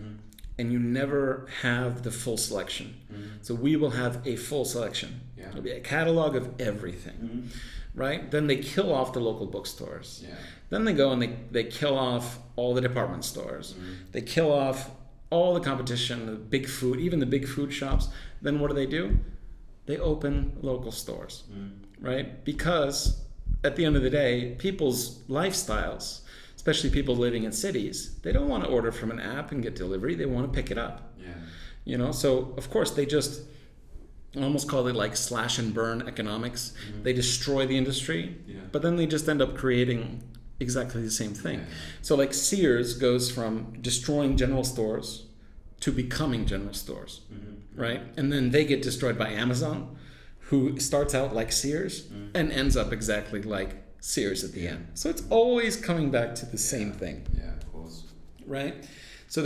And you never have the full selection. So we will have a full selection. Yeah. It'll be a catalog of everything, right? Then they kill off the local bookstores. Yeah. Then they go and they kill off all the department stores. They kill off all the competition, the big food, even the big food shops. Then what do? They open local stores, right? Because at the end of the day, people's lifestyles, especially people living in cities, they don't want to order from an app and get delivery. They want to pick it up. Yeah. So of course they just almost call it like slash and burn economics. They destroy the industry, but then they just end up creating exactly the same thing. So like Sears goes from destroying general stores to becoming general stores, right? And then they get destroyed by Amazon, who starts out like Sears and ends up exactly like Sears at the end. So it's always coming back to the same thing. Yeah, of course. Right? So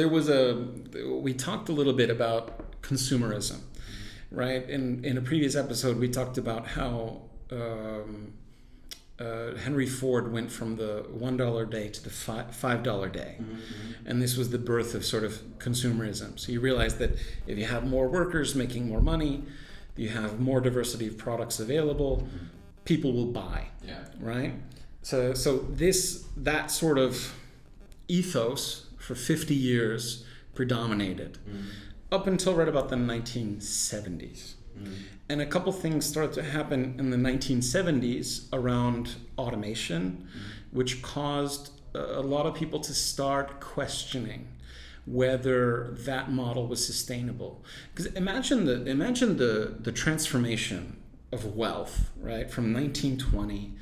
we talked a little bit about consumerism, right? In a previous episode, we talked about how Henry Ford went from the $1 day to the $5 day. And this was the birth of sort of consumerism. So you realize that if you have more workers making more money, you have more diversity of products available, people will buy, right? So that sort of ethos for 50 years predominated up until right about the 1970s. And a couple things started to happen in the 1970s around automation, which caused a lot of people to start questioning whether that model was sustainable. Because imagine the transformation of wealth, right, from 1920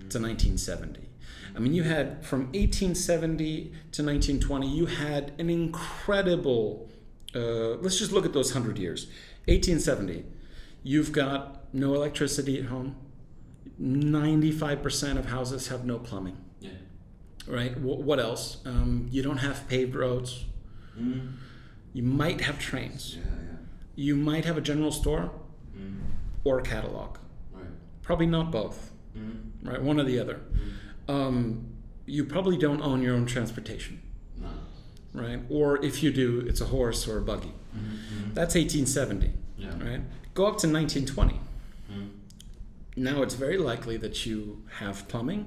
to 1970. I mean, you had from 1870 to 1920, you had an incredible, let's just look at those 100 years. 1870, you've got no electricity at home. 95% of houses have no plumbing. Yeah. Right? What else? You don't have paved roads. You might have trains. Yeah. You might have a general store or a catalog. Right. Probably not both. Right? One or the other. You probably don't own your own transportation. No. Right? Or if you do, it's a horse or a buggy. That's 1870. Yeah. Right? Go up to 1920. Now it's very likely that you have plumbing,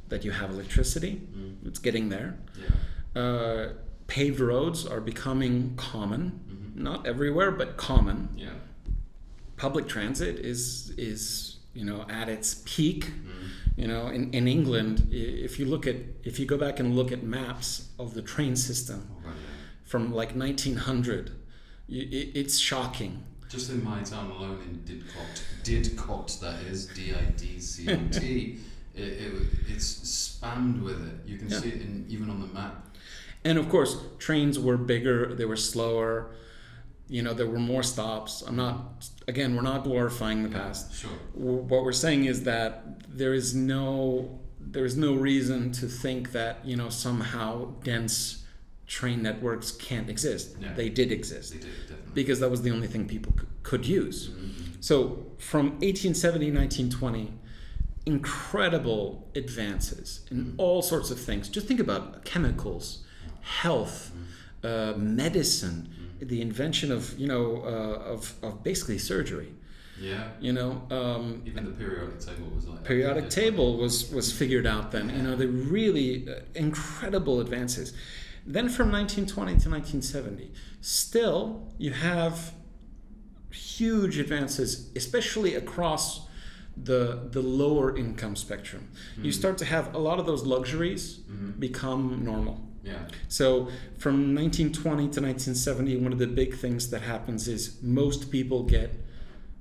that you have electricity. It's getting there. Yeah. Paved roads are becoming common. not everywhere, but common. Yeah. Public transit is at its peak. In England, if you go back and look at maps of the train system from like 1900, it's shocking. Just in my town alone in Didcot, that is Didcot, it's spammed with it. You can see it even on the map. And of course, trains were bigger, they were slower. There were more stops. We're not glorifying the past. Sure. What we're saying is that there is no reason to think that somehow dense train networks can't exist. Yeah. They did exist. They did, definitely. Because that was the only thing people could use. Mm-hmm. So from 1870, 1920, incredible advances in all sorts of things. Just think about chemicals, health, medicine, the invention of basically surgery. Yeah. Even the periodic table was like that. Periodic table was figured out then. The really incredible advances. Then from 1920 to 1970, still you have huge advances, especially across the lower income spectrum. You start to have a lot of those luxuries become normal. Yeah. So from 1920 to 1970, one of the big things that happens is most people get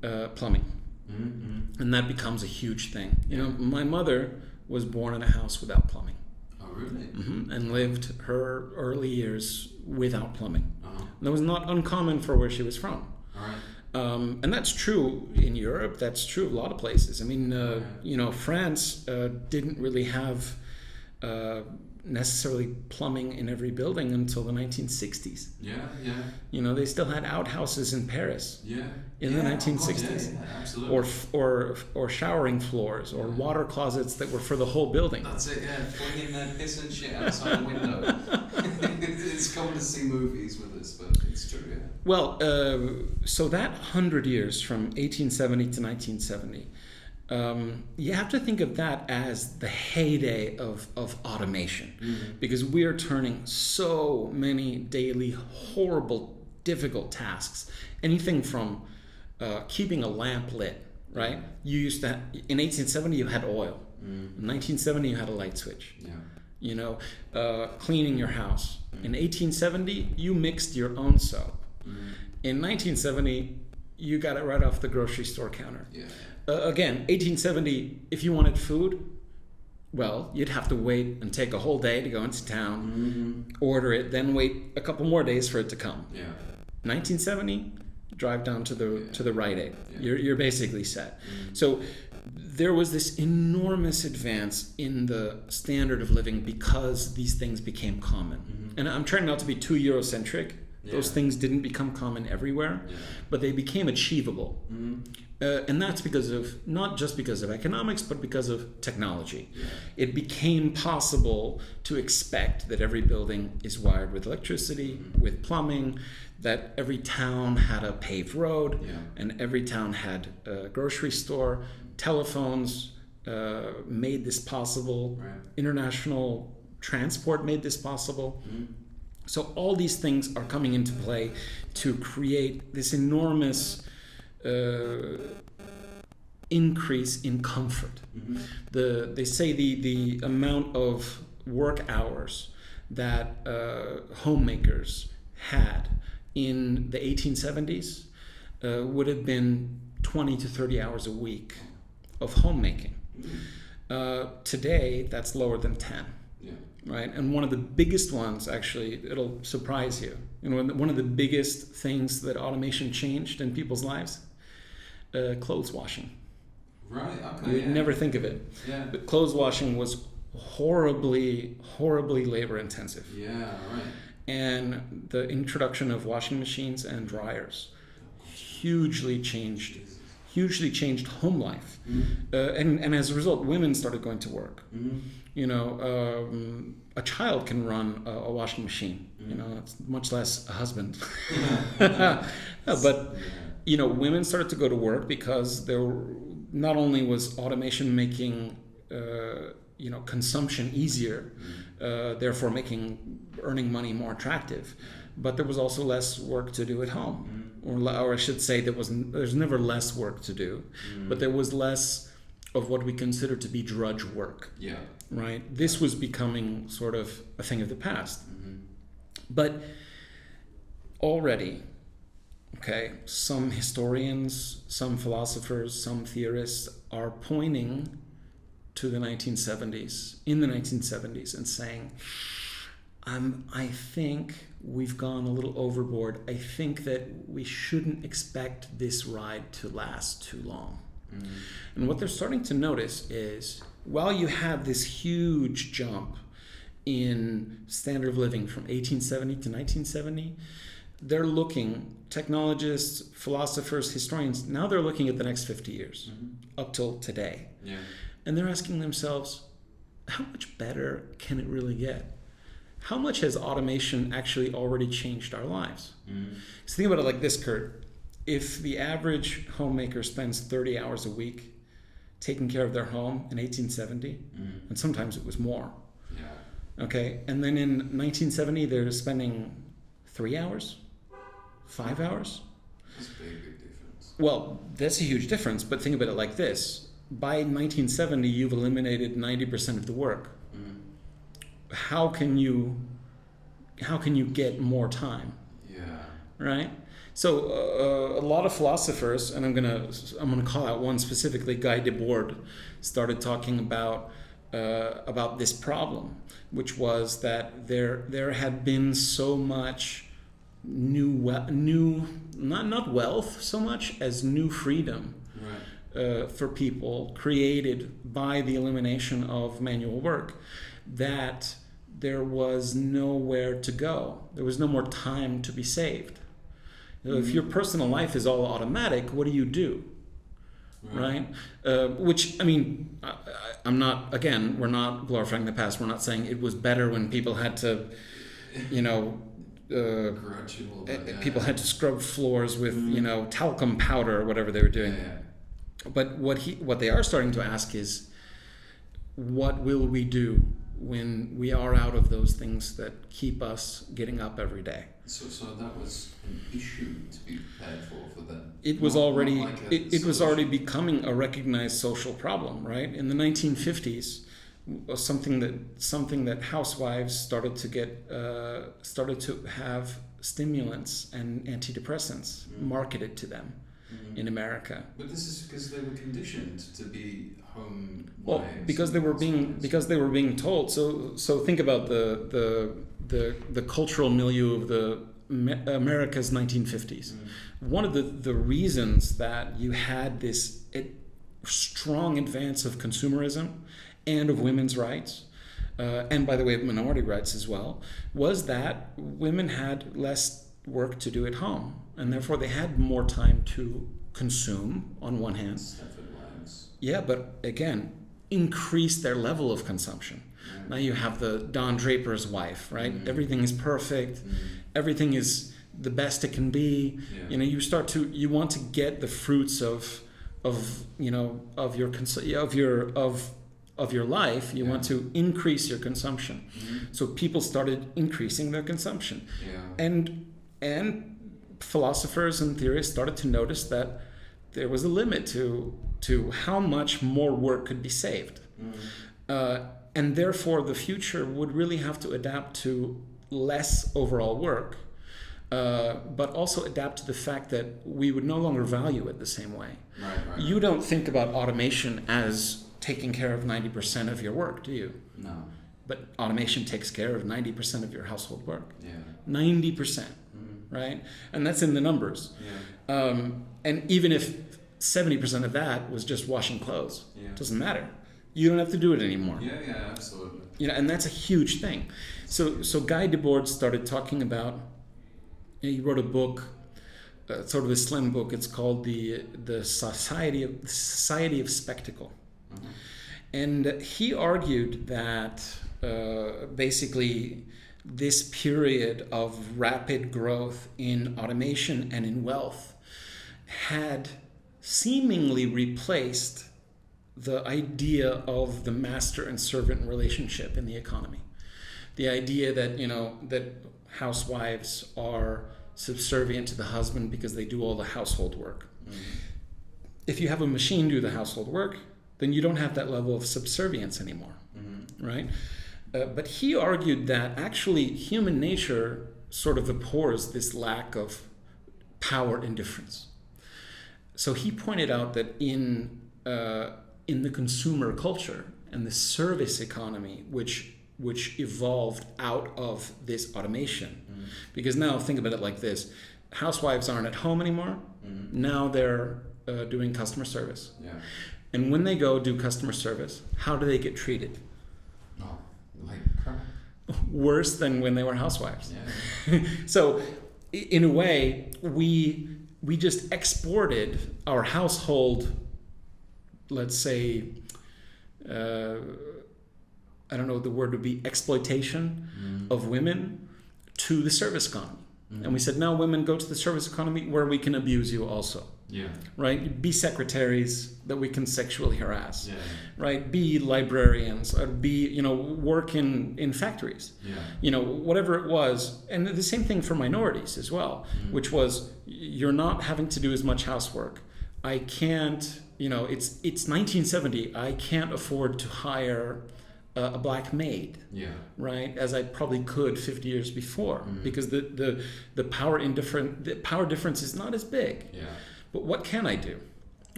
plumbing. Mm-hmm. And that becomes a huge thing. My mother was born in a house without plumbing. Oh, really? Mm-hmm. And lived her early years without plumbing. Uh-huh. That was not uncommon for where she was from. All right. And that's true in Europe. That's true of a lot of places. I mean, France didn't really have necessarily plumbing in every building until the 1960s. Yeah. They still had outhouses in Paris. Yeah. In the 1960s. Yeah, absolutely. Or showering floors or water closets that were for the whole building. That's it. Yeah, flinging their piss and shit outside the window. It's common to see movies with this, but it's true. Yeah. Well, so that 100 years from 1870 to 1970. You have to think of that as the heyday of automation, because we are turning so many daily horrible, difficult tasks. Anything from keeping a lamp lit, right? You used to in 1870 you had oil. In 1970 you had a light switch. Yeah. Cleaning your house. In 1870 you mixed your own soap. In 1970 you got it right off the grocery store counter. Yeah. Again, 1870, if you wanted food, well, you'd have to wait and take a whole day to go into town, order it, then wait a couple more days for it to come. Yeah. 1970, drive down to the Rite Aid. Yeah. You're basically set. So there was this enormous advance in the standard of living because these things became common. And I'm trying not to be too Eurocentric. Those things didn't become common everywhere, but they became achievable. And that's not just because of economics, but because of technology. It became possible to expect that every building is wired with electricity, with plumbing, that every town had a paved road, and every town had a grocery store. Telephones made this possible. International transport made this possible. So all these things are coming into play to create this enormous increase in comfort. They say the amount of work hours that homemakers had in the 1870s would have been 20 to 30 hours a week of homemaking. Today, that's lower than 10. Right, and one of the biggest ones, actually, it'll surprise you. One of the biggest things that automation changed in people's lives, clothes washing. Right. Okay. You'd never think of it. Yeah. But clothes washing was horribly labor intensive. Yeah. Right. And the introduction of washing machines and dryers hugely changed home life. And as a result, women started going to work. A child can run a washing machine. It's much less a husband. But women started to go to work because not only was automation making consumption easier, therefore making earning money more attractive, but there was also less work to do at home. Or I should say there's never less work to do, but there was less of what we consider to be drudge work. Yeah. Right? This was becoming sort of a thing of the past. But already, okay, some historians, some philosophers, some theorists are pointing to the 1970s, in the 1970s, and saying, I think we've gone a little overboard. I think that we shouldn't expect this ride to last too long. And what they're starting to notice is, while you have this huge jump in standard of living from 1870 to 1970, they're looking, technologists, philosophers, historians, now they're looking at the next 50 years, up till today. Yeah. And they're asking themselves, how much better can it really get? How much has automation actually already changed our lives? So think about it like this, Kurt. If the average homemaker spends 30 hours a week taking care of their home in 1870, and sometimes it was more, okay, and then in 1970 they're spending 3 hours, 5 hours. That's a big difference. Well, that's a huge difference, but think about it like this. By 1970, you've eliminated 90% of the work. How can you get more time? Yeah. Right? So a lot of philosophers, and I'm gonna call out one specifically, Guy Debord, started talking about this problem, which was that there had been so much not wealth so much as new freedom, right, for people created by the elimination of manual work, that there was nowhere to go. There was no more time to be saved. If your personal life is all automatic, what do you do? Right? Which, I mean, I'm not, again, we're not glorifying the past. We're not saying it was better when people had to, people had to scrub floors with, talcum powder or whatever they were doing. Yeah. But what they are starting to ask is, what will we do when we are out of those things that keep us getting up every day? So that was an issue to be prepared for them. It was it was already becoming a recognized social problem, right? In the 1950s, something that housewives started to have stimulants and antidepressants marketed to them in America. But this is because they were conditioned to be home. Well, because they were being told. So think about the cultural milieu of the America's 1950s. One of the reasons that you had this strong advance of consumerism and of women's rights, and by the way, of minority rights as well, was that women had less work to do at home, and therefore they had more time to consume on one hand. Yeah, but again, increase their level of consumption. Right. Now you have the Don Draper's wife, right? Everything is perfect. Everything is the best it can be. Yeah. You want to get the fruits of your life. You want to increase your consumption. So people started increasing their consumption. Yeah. And philosophers and theorists started to notice that there was a limit to how much more work could be saved. And therefore the future would really have to adapt to less overall work, but also adapt to the fact that we would no longer value it the same way. Right. You don't think about automation as taking care of 90% of your work, do you? No. But automation takes care of 90% of your household work. Yeah. 90%, right? And that's in the numbers. Yeah. And even if 70% of that was just washing clothes, it doesn't matter. You don't have to do it anymore. Yeah, absolutely. And that's a huge thing. So Guy Debord started talking about. He wrote a book, sort of a slim book. It's called the Society of Spectacle, and he argued that basically this period of rapid growth in automation and in wealth had seemingly replaced the idea of the master and servant relationship in the economy. The idea that, that housewives are subservient to the husband because they do all the household work. If you have a machine do the household work, then you don't have that level of subservience anymore, right? But he argued that actually human nature sort of abhors this lack of power indifference. So he pointed out that in the consumer culture and the service economy, which evolved out of this automation, because now think about it like this: housewives aren't at home anymore. Now they're doing customer service. Yeah. And when they go do customer service, how do they get treated? Oh, like crap. Worse than when they were housewives. Yeah. So in a way, we just exported our household, let's say, I don't know, the word would be exploitation of women to the service economy. And we said, now women, go to the service economy where we can abuse you also. Yeah. Right? Be secretaries that we can sexually harass. Yeah. Right? Be librarians, or be, work in factories. Yeah. Whatever it was. And the same thing for minorities as well, which was, you're not having to do as much housework. I can't, it's 1970. I can't afford to hire a black maid, right? As I probably could 50 years before, because the power difference is not as big. Yeah. But what can I do?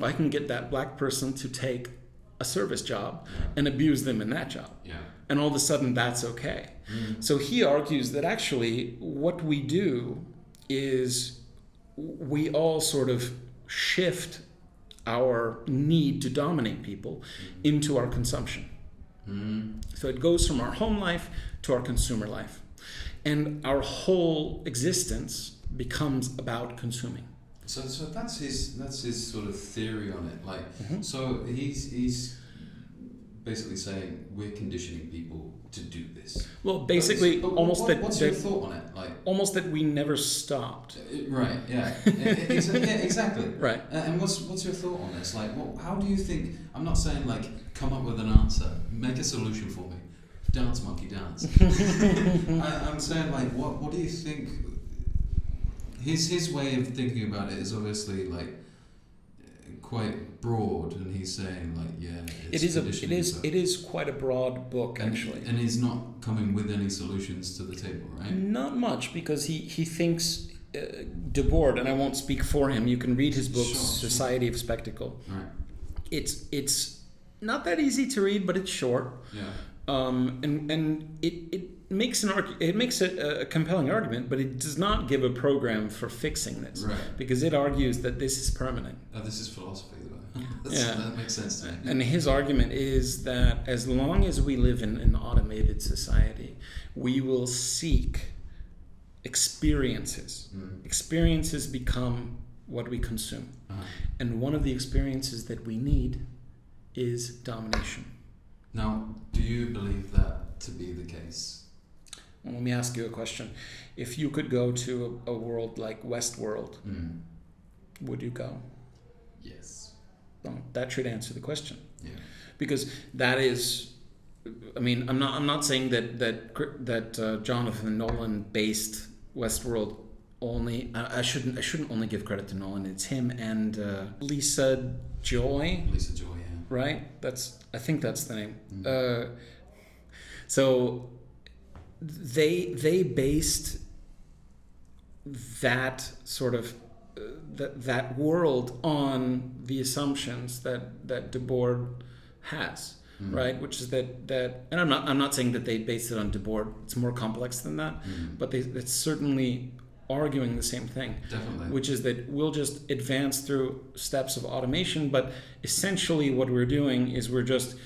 I can get that black person to take a service job and abuse them in that job. Yeah. And all of a sudden that's okay. So he argues that actually what we do is we all sort of shift our need to dominate people into our consumption. So it goes from our home life to our consumer life. And our whole existence becomes about consuming. So that's his sort of theory on it. Like, so he's basically saying we're conditioning people to do this. Well, basically, what's your thought on it? Like, almost that we never stopped. Right. Yeah. Exactly. Right. And what's your thought on this? Like, how do you think? I'm not saying like come up with an answer, make a solution for me. Dance, monkey, dance. I'm saying like, what do you think? His way of thinking about it is obviously like quite broad, and he's saying like, it is quite a broad book, actually. And he's not coming with any solutions to the table, right? Not much, because he thinks Debord, and I won't speak for him. You can read his book, Society of Spectacle. Right. It's not that easy to read, but it's short. Yeah. And it makes a compelling argument, but it does not give a program for fixing this, right? Because it argues that this is permanent. This is philosophy, though. That makes sense to me. And his argument is that as long as we live in an automated society, we will seek experiences. Experiences become what we consume, and one of the experiences that we need is domination. Now, do you believe that to be the case? Well, let me ask you a question. If you could go to a world like Westworld, would you go? Yes. Well, that should answer the question. Yeah. Because that is, I mean, I'm not saying that Jonathan Nolan based Westworld only. I shouldn't only give credit to Nolan. It's him and Lisa Joy. Lisa Joy, yeah. Right? I think that's the name. So they based that sort of that world on the assumptions that Debord has, right? Which is that, and I'm not saying that they based it on Debord. It's more complex than that, but it's certainly arguing the same thing. Definitely. Which is that we'll just advance through steps of automation, but essentially what we're doing is we're just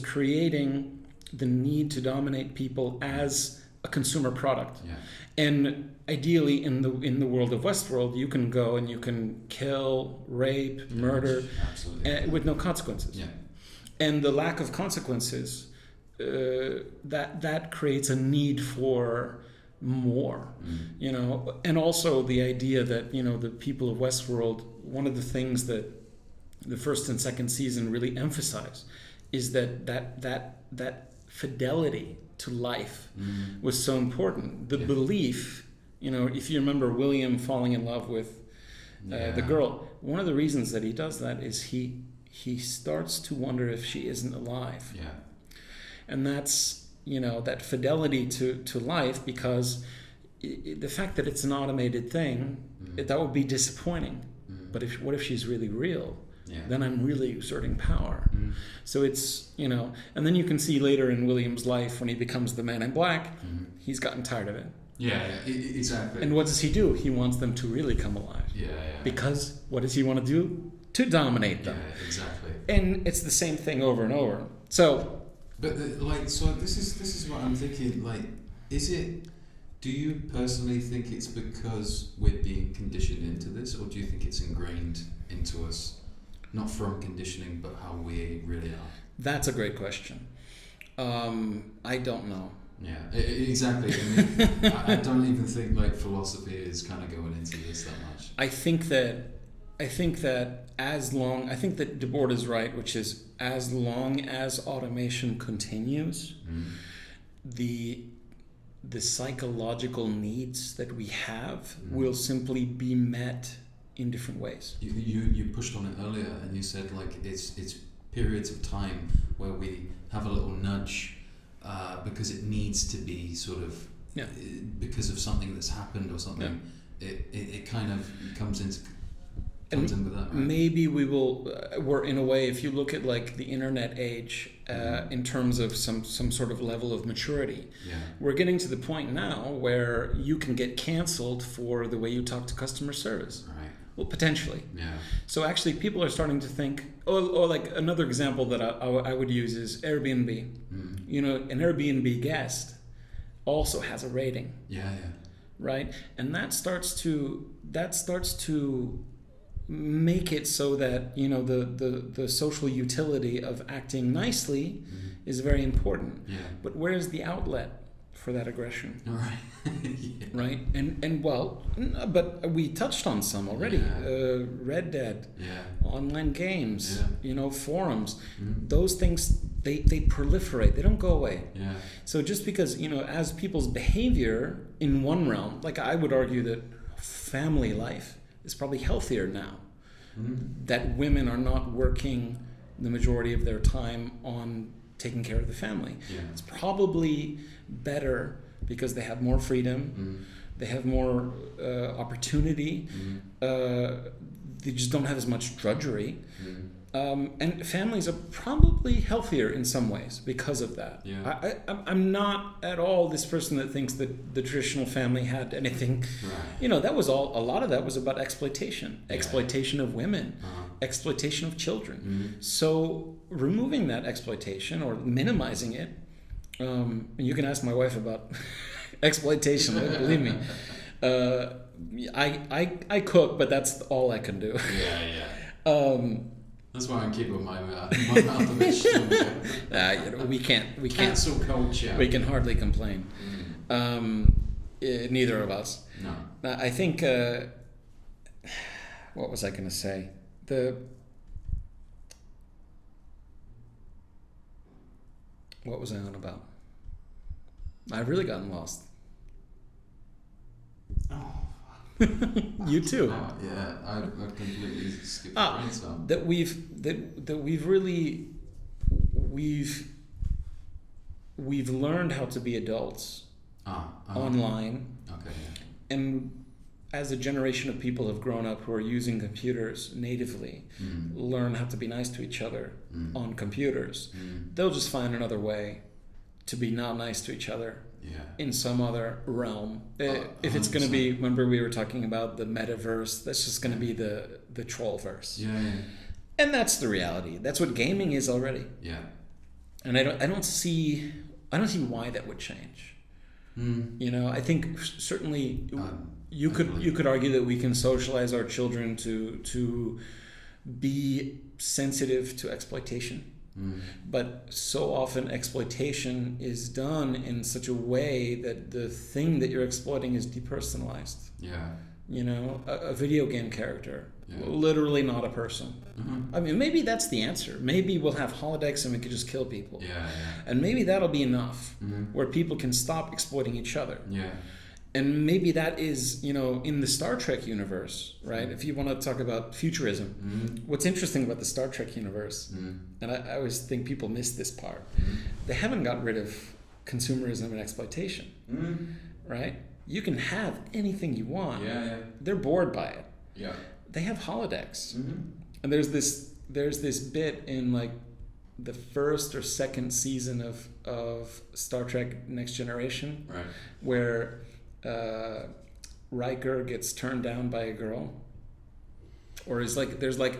creating the need to dominate people as a consumer product. Yeah. And ideally in the world of Westworld, you can go and you can kill, rape, murder, with no consequences. Yeah. And the lack of consequences, that creates a need for more, and also the idea that, the people of Westworld, one of the things that the first and second season really emphasize is that fidelity to life was so important. The belief, if you remember William falling in love with the girl, one of the reasons that he does that is he starts to wonder if she isn't alive. Yeah. And that's, that fidelity to life, because the fact that it's an automated thing, that would be disappointing. But what if she's really real? Yeah. Then I'm really exerting power. So it's, and then you can see later in William's life when he becomes the Man in Black, he's gotten tired of it. Yeah, exactly. And what does he do? He wants them to really come alive. Yeah. Because what does he want to do? To dominate them. Yeah, exactly. And it's the same thing over and over. So... But this is what I'm thinking. Do you personally think it's because we're being conditioned into this, or do you think it's ingrained into us, not from conditioning, but how we really are? That's a great question. I don't know. Yeah, exactly. I don't even think philosophy is kind of going into this that much. I think that Debord is right, which is as long as automation continues, the psychological needs that we have will simply be met in different ways. You pushed on it earlier, and you said it's periods of time where we have a little nudge because it needs to be sort of because of something that's happened or something. Yeah. It kind of comes in with that, right? Maybe we're in a way, if you look at the internet age in terms of some sort of level of maturity, we're getting to the point now where you can get canceled for the way you talk to customer service. Right. Well, potentially. Yeah. So actually people are starting to think, another example that I would use is Airbnb. An Airbnb guest also has a rating. Yeah. Right? And that starts to make it so that the social utility of acting nicely is very important. Yeah. But where's the outlet for that aggression? All right. Right? But we touched on some already. Yeah. Red Dead, online games, forums. Those things they proliferate. They don't go away. Yeah. So just because as people's behavior in one realm, I would argue that family life is probably healthier now. That women are not working the majority of their time on taking care of the family. Yeah. It's probably better because they have more freedom, they have more opportunity, they just don't have as much drudgery. And families are probably healthier in some ways because of that. Yeah. I'm not at all this person that thinks that the traditional family had anything. Right. That was a lot of that was about exploitation of women, exploitation of children. So removing that exploitation or minimizing it, and you can ask my wife about exploitation, believe me. I cook, but that's all I can do. Yeah. That's why I'm keeping my mouth of it shut. We can't. Cancel culture. We can hardly complain. Neither of us. No. I think. What was I going to say? What was I on about? I've really gotten lost. Oh. You too. Yeah, I completely skipped the brainstorm. That we've learned how to be adults online. Okay. And as a generation of people have grown up who are using computers natively, learn how to be nice to each other on computers, they'll just find another way to be not nice to each other. Yeah. In some other realm. If it's going to be, remember we were talking about the metaverse, that's just going to be the trollverse. Yeah. And that's the reality. That's what gaming is already. Yeah. And I don't see why that would change. I think certainly you could argue that we can socialize our children to be sensitive to exploitation. But so often exploitation is done in such a way that the thing that you're exploiting is depersonalized. Yeah. you know, a video game character, Yeah. literally not a person. Mm-hmm. I mean, maybe that's the answer. Maybe we'll have holodecks and we could just kill people. Yeah. And maybe that'll be enough, Mm-hmm. where people can stop exploiting each other. Yeah. And maybe that is, you know, in the Star Trek universe, right? If you want to talk about futurism, Mm-hmm. what's interesting about the Star Trek universe, Mm-hmm. and I always think people miss this part, Mm-hmm. they haven't got rid of consumerism and exploitation, Mm-hmm. right? You can have anything you want. Yeah. They're bored by it. Yeah. They have holodecks. Mm-hmm. And there's this bit in like the first or second season of Star Trek Next Generation, Right. where Riker gets turned down by a girl, or is like there's like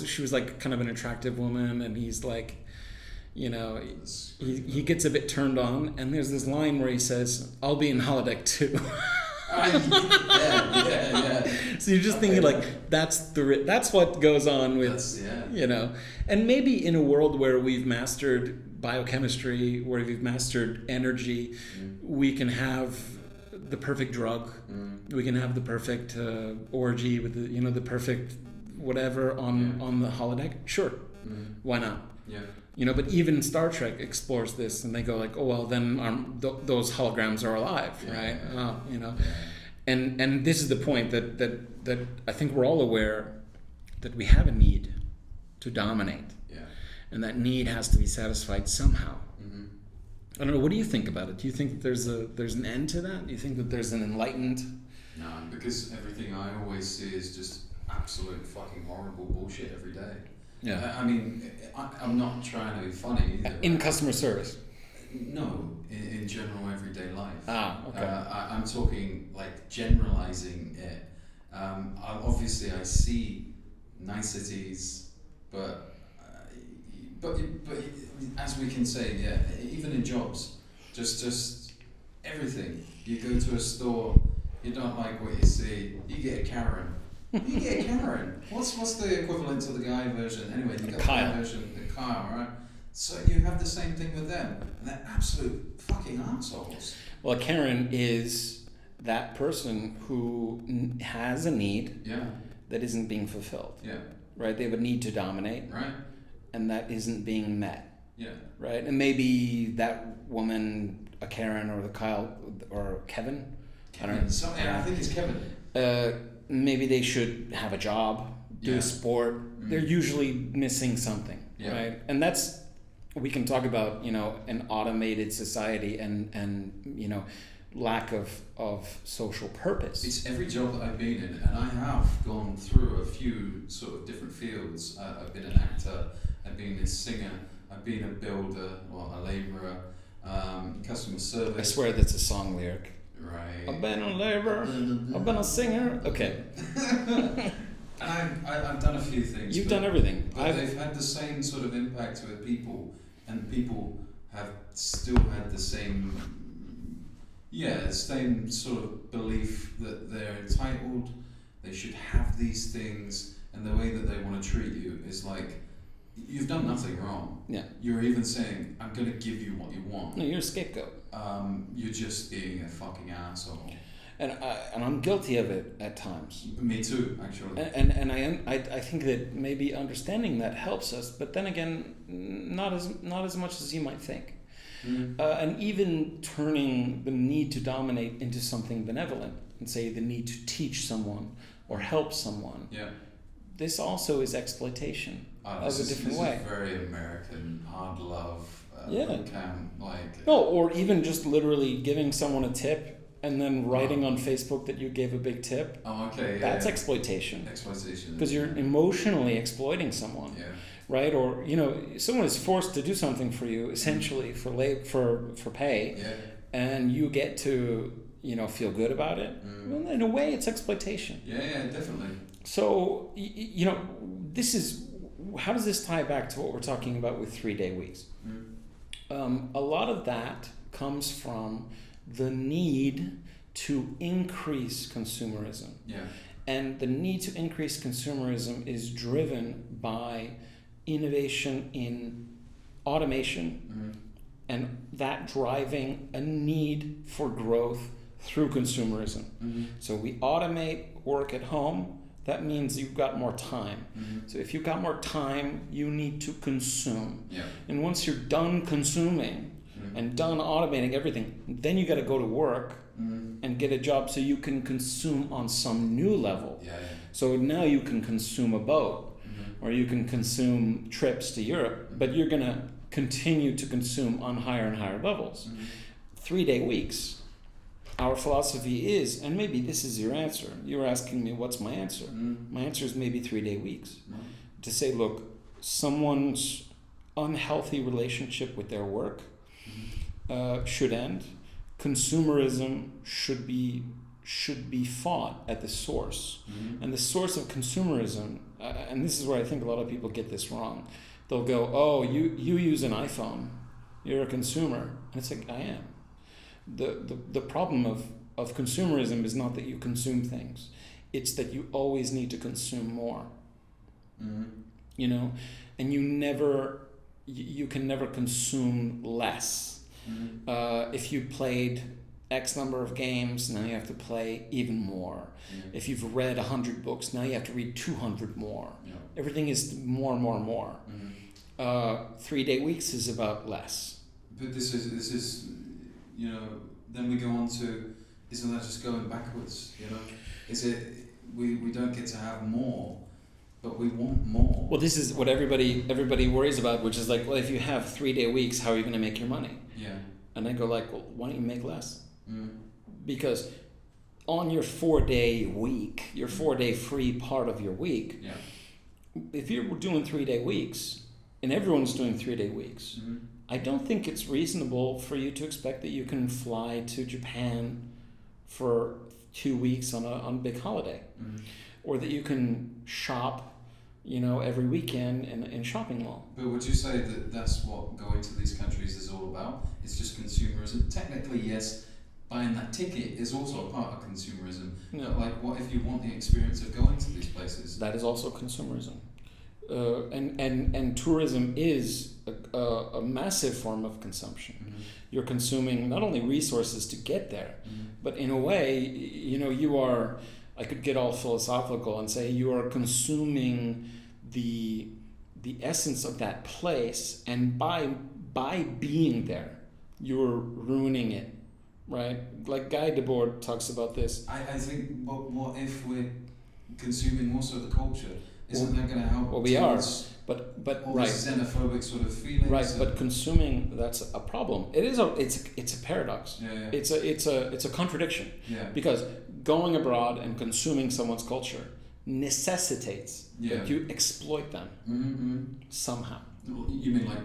she was like kind of an attractive woman, and he's like, you know, he gets a bit turned on, and there's this line where he says, "I'll be in holodeck too." Yeah. So you're just thinking like that's what goes on with you know, and maybe in a world where we've mastered biochemistry, where we've mastered energy, we can have the perfect drug, we can have the perfect orgy with the, you know, the perfect whatever on the holodeck. Sure, why not? Yeah. You know, but even Star Trek explores this, and they go like, oh well, then those holograms are alive, right? You know, and this is the point that I think we're all aware that we have a need to dominate, and that need has to be satisfied somehow. Mm-hmm. I don't know. What do you think about it? Do you think that there's an end to that? Do you think that there's an enlightened? No, because everything I always see is just absolute fucking horrible bullshit every day. Yeah. I mean, I'm not trying to be funny either. In customer service? No, in general everyday life. Okay. I'm talking like generalizing it. Obviously, I see niceties, but as we can say, even in jobs, just everything. You go to a store, you don't like what you see, you get a Karen. You get a Karen. What's the equivalent to the guy version? Anyway, you got the guy version, the Kyle, right? So you have the same thing with them, and they're absolute fucking assholes. Well, a Karen is that person who has a need that isn't being fulfilled. Yeah. Right? They have a need to dominate. Right. And that isn't being met. Yeah. Right? And maybe that woman, a Karen or the Kyle or Kevin. I don't know. I think it's Kevin. Maybe they should have a job, do a sport. They're usually missing something, right? And that's, we can talk about, you know, an automated society and you know, lack of social purpose. It's every job that I've been in, and I have gone through a few sort of different fields. I've been an actor, I've been a singer, I've been a builder, a labourer, customer service. I swear that's a song lyric. Right. I've been a labourer, I've been a singer. Okay. And I've done a few things. You've done everything. But they've had the same sort of impact with people, and people have still had the same sort of belief that they're entitled, they should have these things, and the way that they want to treat you is like, you've done nothing wrong. Yeah. You're even saying, I'm going to give you what you want. No, you're a scapegoat. You're just being a fucking asshole. And I'm guilty of it at times. Me too, actually. And I think that maybe understanding that helps us, but then again, not as much as you might think. Mm. And even turning the need to dominate into something benevolent, and say the need to teach someone or help someone. Yeah. This also is exploitation of a different this way. Is very American, hard love. No, or even just literally giving someone a tip and then writing on Facebook that you gave a big tip. Oh, okay. That's exploitation. Exploitation. Because you're emotionally exploiting someone. Yeah. Right? Or, you know, someone is forced to do something for you, essentially for pay. Yeah. And you get to, you know, feel good about it. Well, in a way, it's exploitation. Yeah, definitely. So, you know, how does this tie back to what we're talking about with 3-day weeks? A lot of that comes from the need to increase consumerism. Yeah. And the need to increase consumerism is driven by innovation in automation, and that driving a need for growth through consumerism. So we automate work at home. That means you've got more time. So if you've got more time, you need to consume. Yeah. And once you're done consuming and done automating everything, then you got to go to work and get a job so you can consume on some new level. Yeah. So now you can consume a boat or you can consume trips to Europe, but you're going to continue to consume on higher and higher levels. 3-day weeks. Our philosophy is, and maybe this is your answer. You're asking me what's my answer. My answer is maybe 3-day weeks. To say, look, someone's unhealthy relationship with their work should end. Consumerism should be fought at the source. And the source of consumerism, and this is where I think a lot of people get this wrong. They'll go, oh, you use an iPhone. You're a consumer. And it's like, I am. The problem of consumerism is not that you consume things. It's that you always need to consume more. You know? And you can never consume less. If you played X number of games, now you have to play even more. If you've read 100 books, now you have to read 200 more. Everything is more and more and more. 3-day weeks is about less. But this is you know, then we go on to, isn't that just going backwards, you know? Is it, we don't get to have more, but we want more. Well, this is what everybody worries about, which is like, well, if you have 3-day weeks, how are you going to make your money? Yeah. And I go like, well, why don't you make less? Because on your 4-day week, your 4-day free part of your week, if you're doing 3-day weeks, and everyone's doing 3-day weeks, I don't think it's reasonable for you to expect that you can fly to Japan for 2 weeks on a big holiday, or that you can shop, you know, every weekend in a shopping mall. But would you say that that's what going to these countries is all about? It's just consumerism. Technically, yes. Buying that ticket is also a part of consumerism. No. But like, what if you want the experience of going to these places? That is also consumerism. And tourism is a massive form of consumption. You're consuming not only resources to get there, but in a way, you know, I could get all philosophical and say you are consuming the essence of that place, and by being there, you're ruining it, right? Like Guy Debord talks about this. I think, what if we're consuming also the culture? Isn't that going to help? Well, we are, but all right, this xenophobic sort of feelings. Right, but consuming, that's a problem. It's a paradox. Yeah. It's a contradiction. Yeah. Because going abroad and consuming someone's culture necessitates that you exploit them somehow. You mean like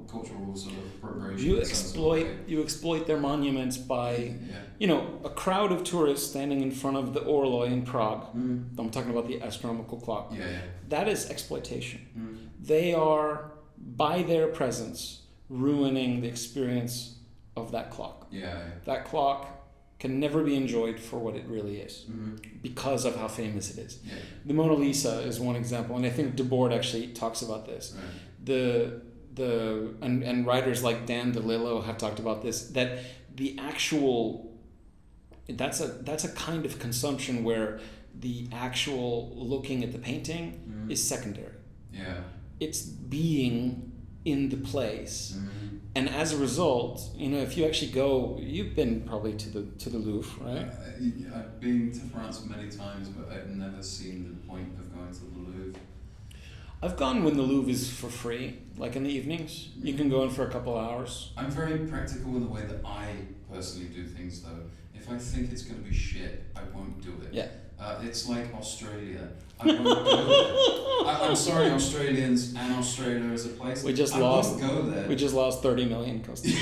cultural sort of appropriation? You exploit their monuments by, you know, a crowd of tourists standing in front of the Orloj in Prague. I'm talking about the astronomical clock. That is exploitation. They are, by their presence, ruining the experience of that clock. That clock can never be enjoyed for what it really is because of how famous it is. The Mona Lisa is one example, and I think Debord actually talks about this. And writers like Dan DeLillo have talked about this, that the actual, that's a kind of consumption where the actual looking at the painting is secondary. It's being in the place. And as a result, you know, if you actually go, you've been probably to the Louvre, right? I've been to France many times, but I've never seen the point of going to the Louvre. I've gone when the Louvre is for free, like in the evenings. You can go in for a couple of hours. I'm very practical in the way that I personally do things, though. If I think it's going to be shit, I won't do it. It's like Australia. I won't go there. I'm sorry, Australians and Australia as a place. We just won't go there. We just lost 30 million customers.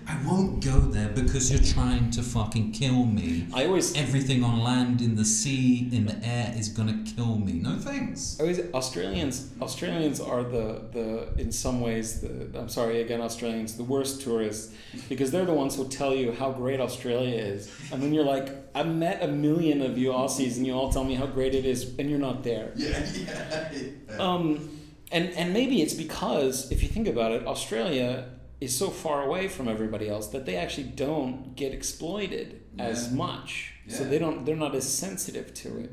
I won't go there because you're trying to fucking kill me. Everything on land, in the sea, in the air is gonna kill me. No thanks. Australians are the in some ways Australians, the worst tourists, because they're the ones who tell you how great Australia is, and then you're like, I've met 1 million of you Aussies, and you all tell me how great it is, and you're not there. And maybe it's because if you think about it, Australia is so far away from everybody else that they actually don't get exploited as much. Yeah. So they're not as sensitive to it,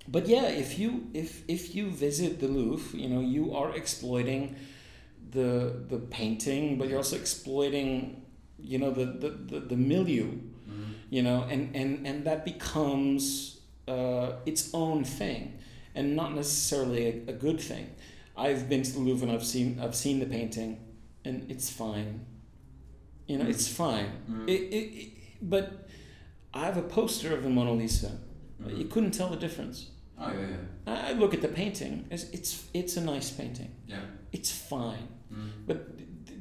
But yeah, if you visit the Louvre, you are exploiting the painting, but you're also exploiting, the milieu, and that becomes its own thing, and not necessarily a good thing. I've been to the Louvre and I've seen the painting, and it's fine. It's fine. But I have a poster of the Mona Lisa. You couldn't tell the difference. Oh yeah. I look at the painting. It's a nice painting. Yeah. It's fine. But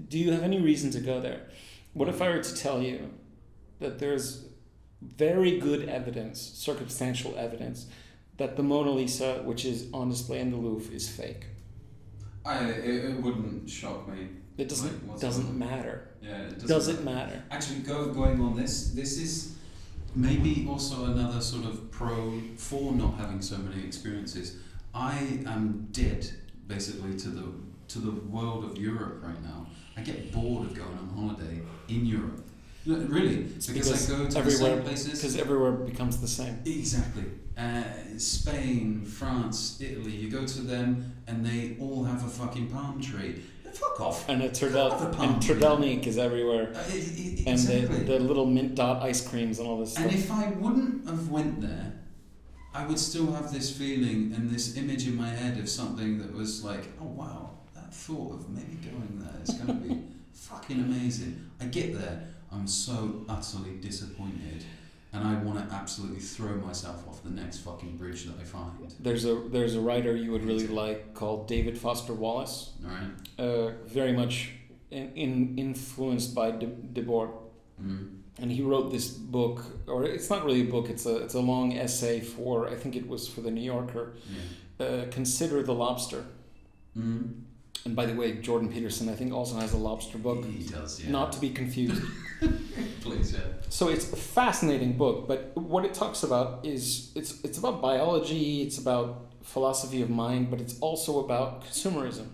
do you have any reason to go there? What if I were to tell you that there's very good evidence, circumstantial evidence, that the Mona Lisa, which is on display in the Louvre, is fake? It wouldn't shock me. It doesn't matter. Yeah, it doesn't matter. Actually, going on this is maybe also another sort of pro for not having so many experiences. I am dead basically to the world of Europe right now. I get bored of going on holiday in Europe. Really, because I go to the same places. Because everywhere becomes the same. Exactly. Spain, France, Italy, you go to them and they all have a fucking palm tree. Fuck off. And Turdelnik is everywhere. Exactly. And the little mint dot ice creams and all this stuff. And if I wouldn't have went there, I would still have this feeling and this image in my head of something that was like, oh wow, that thought of maybe going there is going to be fucking amazing. I get there, I'm so utterly disappointed, and I want to absolutely throw myself off the next fucking bridge that I find. There's a writer you would really like called David Foster Wallace. All right. Very much influenced by Debord. And he wrote this book, or it's not really a book, it's a long essay for, I think it was for the New Yorker, Consider the Lobster. And by the way, Jordan Peterson, I think, also has a lobster book. He does, yeah. Not to be confused. Please, yeah. So it's a fascinating book, but what it talks about is, it's about biology, it's about philosophy of mind, but it's also about consumerism.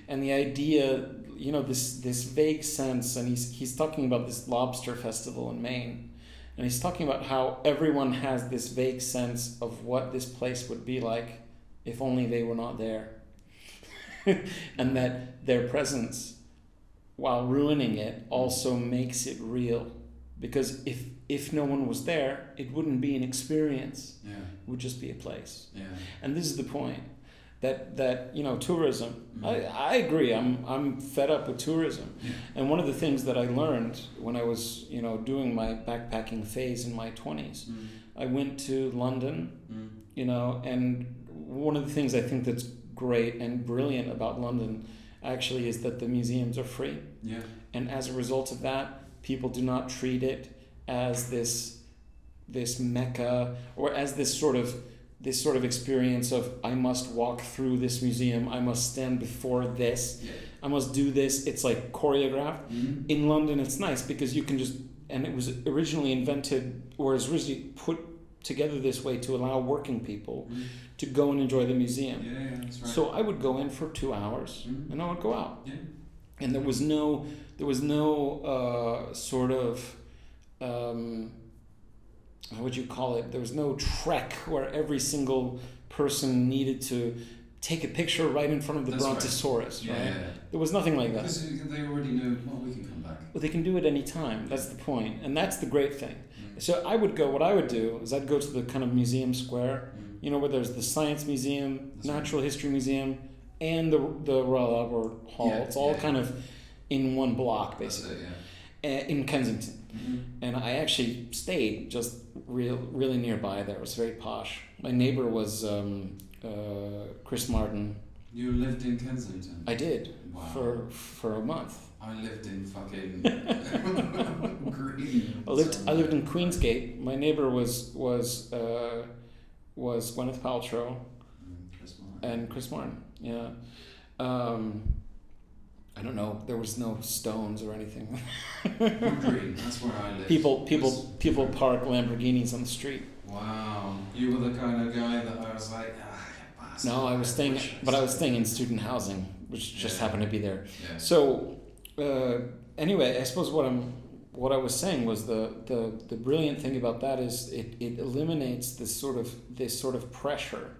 And the idea, this vague sense, and he's talking about this lobster festival in Maine, and he's talking about how everyone has this vague sense of what this place would be like if only they were not there. And that their presence, while ruining it, also makes it real. Because if no one was there, it wouldn't be an experience. Yeah. It would just be a place. Yeah. And this is the point. That tourism. I agree. I'm fed up with tourism. Yeah. And one of the things that I learned when I was doing my backpacking phase in my 20s, I went to London. And one of the things I think that's great and brilliant about London actually is that the museums are free. Yeah. And as a result of that, people do not treat it as this mecca, or as this sort of experience of, I must walk through this museum, I must stand before this, I must do this. It's like choreographed. In London, it's nice because you can just, and it was originally invented, or was originally put together this way to allow working people to go and enjoy the museum. Yeah, that's right. So I would go in for 2 hours and I would go out. Yeah. And there was no sort of, how would you call it? There was no trek where every single person needed to take a picture right in front of the Brontosaurus, right? Yeah. There was nothing like that. Because they already know, we can come back. Well, they can do it any time. That's the point. And that's the great thing. So what I would do is I'd go to the kind of museum square, where there's the Science Museum, Natural History Museum, and the Royal Albert Hall. Yeah, it's all kind of in one block, basically. That's it, in Kensington. And I actually stayed just really nearby there. It was very posh. My neighbor was Chris Martin. You lived in Kensington? I did. Wow. For a month. I lived in fucking Green. I lived in Queensgate. My neighbor was Gwyneth Paltrow and Chris Martin. Yeah. I don't know. There was no stones or anything. Green. That's where I lived. People park Lamborghinis on the street. Wow. You were the kind of guy that I was like, no, I was staying in student housing which just happened to be there. Yeah. So anyway, I suppose what I was saying was the brilliant thing about that is it eliminates this sort of pressure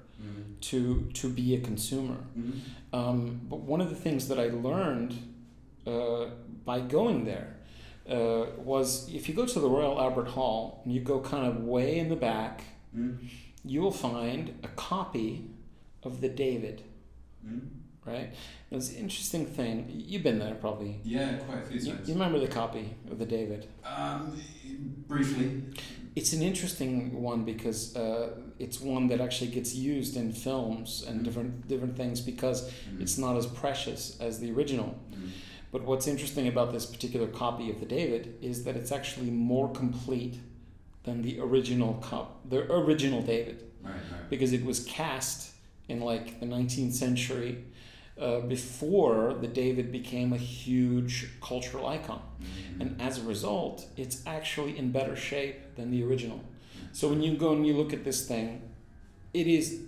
to be a consumer. But one of the things that I learned by going there was if you go to the Royal Albert Hall and you go kind of way in the back, you will find a copy of the David. Right? It was an interesting thing. You've been there probably. Yeah, quite a few times. You remember the copy of the David? Briefly. It's an interesting one because it's one that actually gets used in films and different things because it's not as precious as the original. But what's interesting about this particular copy of the David is that it's actually more complete than the original David. Right. Because it was cast in like the 19th century before the David became a huge cultural icon. And as a result, it's actually in better shape than the original. So when you go and you look at this thing, it is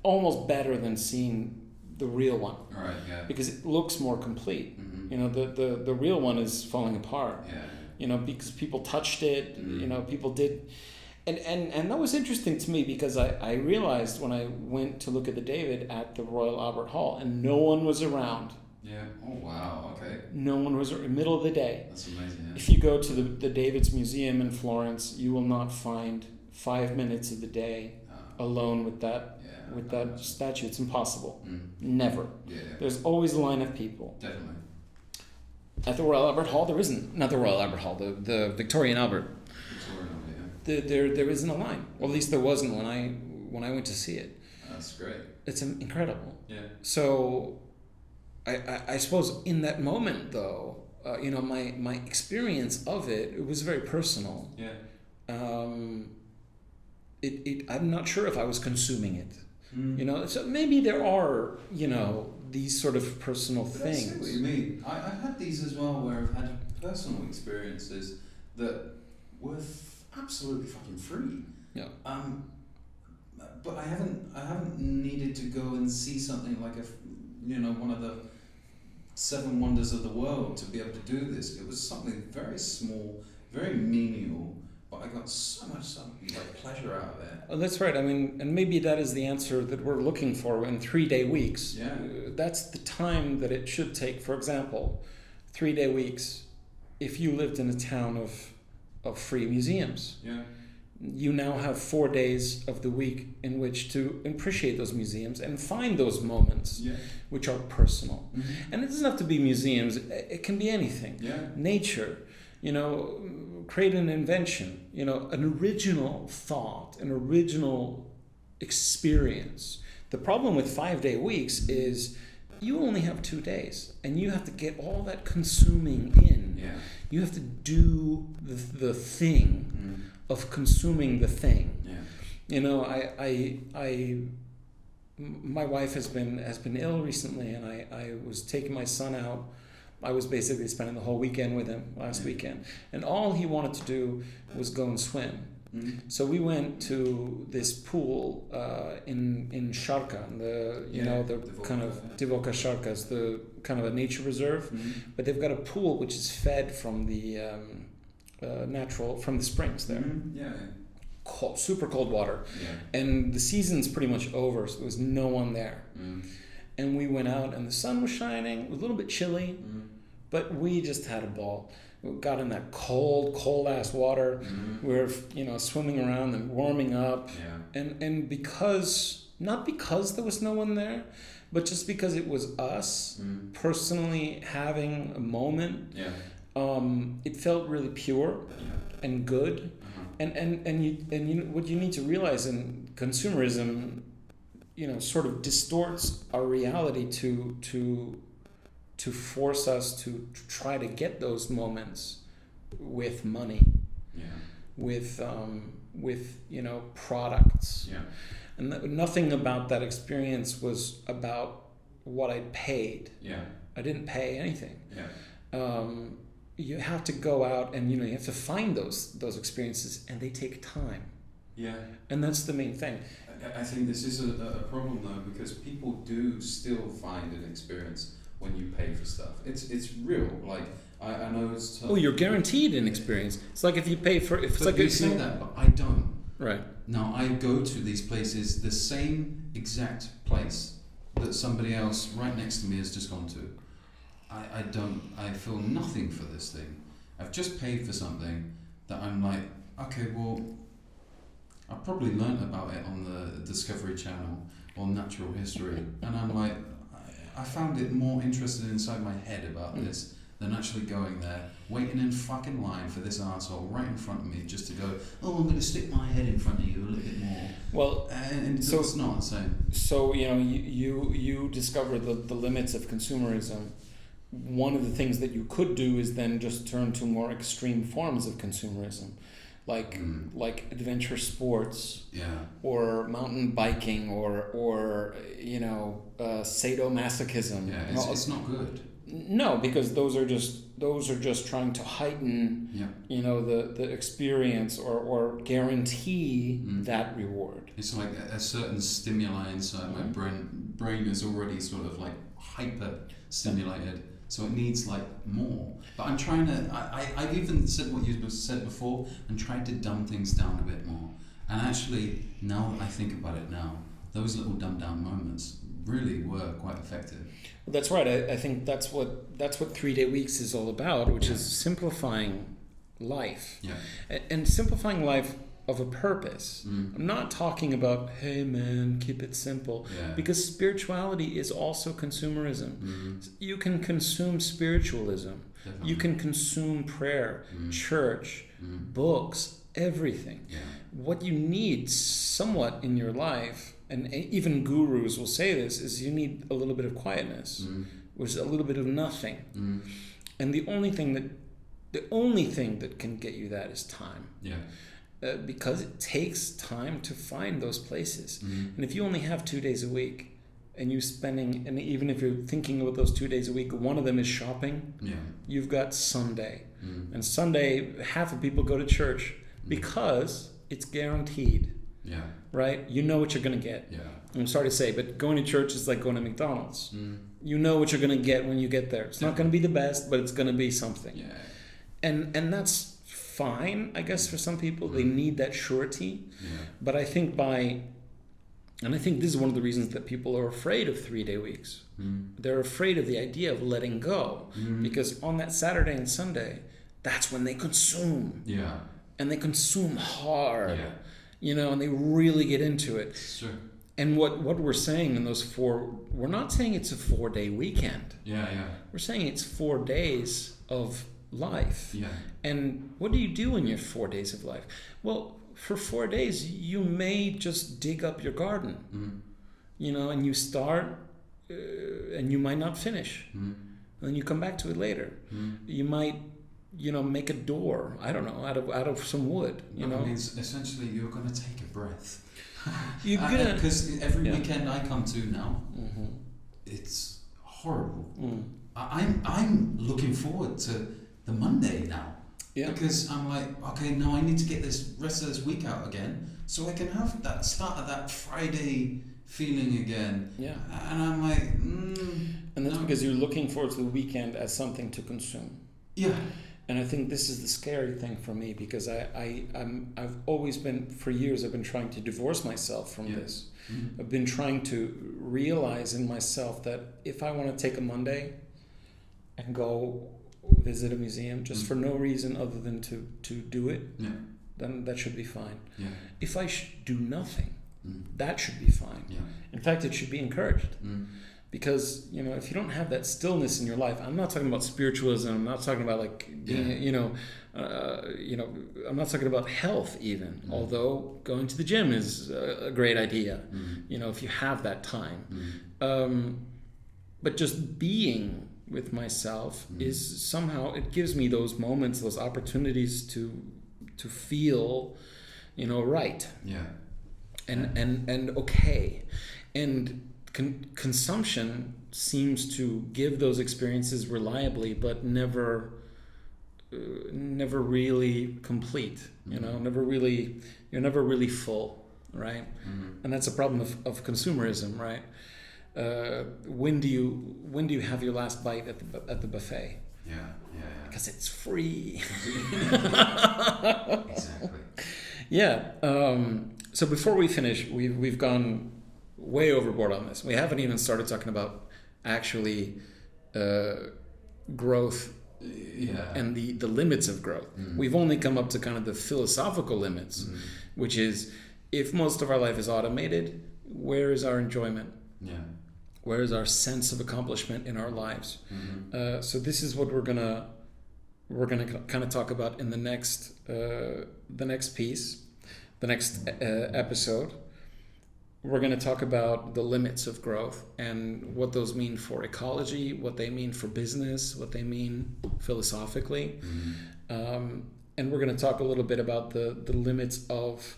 almost better than seeing the real one. Right, yeah. Because it looks more complete. You know, the real one is falling apart. Yeah. You know, because people touched it, you know, people did. And that was interesting to me because I realized when I went to look at the David at the Royal Albert Hall and no one was around. Yeah. Oh, wow. Okay. No one was around. Middle of the day. That's amazing, yeah. If you go to the David's Museum in Florence, you will not find 5 minutes of the day alone with that statue. It's impossible. Never. Yeah. There's always a line of people. Definitely. At the Royal Albert Hall, there isn't. Not the Royal Albert Hall, the Victorian Albert. There isn't a line. Or at least there wasn't when I went to see it. That's great. It's incredible. Yeah. So, I suppose in that moment though, you know, my experience of it was very personal. Yeah. I'm not sure if I was consuming it. You know, so maybe there are, you know, these sort of personal things. I see what you mean. I've had these as well where I've had personal experiences that were absolutely fucking free. Yeah. But I haven't needed to go and see something like one of the 7 wonders of the world to be able to do this. It was something very small, very menial, but I got so much pleasure out of it. Oh, that's right. I mean, and maybe that is the answer that we're looking for in 3-day weeks. Yeah. That's the time that it should take. For example, 3-day weeks. If you lived in a town of free museums, you now have 4 days of the week in which to appreciate those museums and find those moments which are personal. And it doesn't have to be museums. It can be anything. Nature, you know, create an invention, you know, an original thought, an original experience. The problem with 5-day weeks is you only have 2 days and you have to get all that consuming in. You have to do the thing of consuming the thing. You know, my wife has been ill recently, and I was taking my son out. I was basically spending the whole weekend with him last weekend, and all he wanted to do was go and swim. So we went to this pool in Sharka, the kind of Divoka Sharkas, the kind of a nature reserve, but they've got a pool which is fed from the from the springs there. Cold, super cold water, and the season's pretty much over, so there was no one there. And we went out, and the sun was shining. It was a little bit chilly, but we just had a ball. We got in that cold ass water. We were, you know, swimming around and warming up, and not because there was no one there, but just because it was us personally having a moment. It felt really pure and good. And you what you need to realize in consumerism, you know, sort of distorts our reality to force us to try to get those moments with money, with you know, products, and nothing about that experience was about what I paid. I didn't pay anything. You have to go out and, you know, you have to find those experiences, and they take time. And that's the main thing. I think this is a problem though, because people do still find an experience when you pay for stuff. It's real. Like I know it's tough. Oh, you're guaranteed an experience. It's like if you pay for. If it's But like you say that, but I don't. Right. Now I go to these places, the same exact place that somebody else right next to me has just gone to. I feel nothing for this thing. I've just paid for something that I'm like, okay, well, I probably learnt about it on the Discovery Channel or Natural History, and I'm like, I found it more interested inside my head about this than actually going there, waiting in fucking line for this arsehole right in front of me just to go, oh, I'm going to stick my head in front of you a little bit more. Well, and so it's not the same. So, you discover the limits of consumerism. One of the things that you could do is then just turn to more extreme forms of consumerism, like adventure sports, or mountain biking, or sadomasochism. Yeah, it's not good. No, because those are just trying to heighten, the experience or guarantee that reward. It's like a certain stimuli inside my brain is already sort of like hyper stimulated. So it needs like more. But I'm trying to, I've even said what you said before and tried to dumb things down a bit more. And actually, now that I think about it now, those little dumbed down moments really were quite effective. Well, that's right. I think that's what 3-day weeks is all about, which is simplifying life. Yeah. And simplifying life of a purpose. I'm not talking about, hey man, keep it simple. Yeah. Because spirituality is also consumerism. You can consume spiritualism. Definitely. You can consume prayer, church, books, everything. Yeah. What you need somewhat in your life, and even gurus will say this, is you need a little bit of quietness, which is a little bit of nothing. And the only thing that can get you that is time. Yeah. Because it takes time to find those places. And if you only have 2 days a week, and and even if you're thinking about those 2 days a week, one of them is shopping, you've got Sunday. And Sunday, half of people go to church because it's guaranteed. Yeah. Right? You know what you're going to get. Yeah. I'm sorry to say, but going to church is like going to McDonald's. You know what you're going to get when you get there. It's not going to be the best, but it's going to be something. Yeah. And that's fine, I guess, for some people. They need that surety. Yeah. But I think this is one of the reasons that people are afraid of 3-day weeks. They're afraid of the idea of letting go. Because on that Saturday and Sunday, that's when they consume. Yeah. And they consume hard. Yeah. And they really get into it. Sure. And what we're saying in those we're not saying it's a 4-day weekend. Yeah. We're saying it's 4 days of life. Yeah. And what do you do in your 4 days of life? Well, for 4 days, you may just dig up your garden, and you start, and you might not finish. And then you come back to it later. You might, make a door, I don't know, out of some wood, I mean, essentially, you're going to take a breath. You're gonna, because every weekend I come to now, it's horrible. I'm looking forward to the Monday now. Yeah. Because I'm like, okay, now I need to get this rest of this week out again so I can have that start of that Friday feeling again. Yeah. And I'm like, and that's because you're looking forward to the weekend as something to consume. Yeah. And I think this is the scary thing for me, because I've always been, for years, I've been trying to divorce myself from this. I've been trying to realize in myself that if I want to take a Monday and go visit a museum just for no reason other than to do it, then that should be fine. Yeah. If I do nothing, that should be fine. Yeah. In fact, it should be encouraged. Because, if you don't have that stillness in your life, I'm not talking about spiritualism, I'm not talking about being, I'm not talking about health even, although going to the gym is a great idea, if you have that time. But just being with myself is somehow, it gives me those moments, those opportunities to feel, right. Yeah. And okay. And consumption seems to give those experiences reliably, but never really complete. You're never really full. right? And that's a problem of consumerism, right? When do you have your last bite at the buffet? Yeah. Because it's free. Exactly. Yeah. So before we finish, we've gone way overboard on this. We haven't even started talking about actually growth and the limits of growth. We've only come up to kind of the philosophical limits, which is, if most of our life is automated, where is our enjoyment? Yeah. Where is our sense of accomplishment in our lives? So this is what we're gonna kind of talk about in the next piece, the next episode. We're going to talk about the limits of growth and what those mean for ecology, what they mean for business, what they mean philosophically. And we're going to talk a little bit about the limits of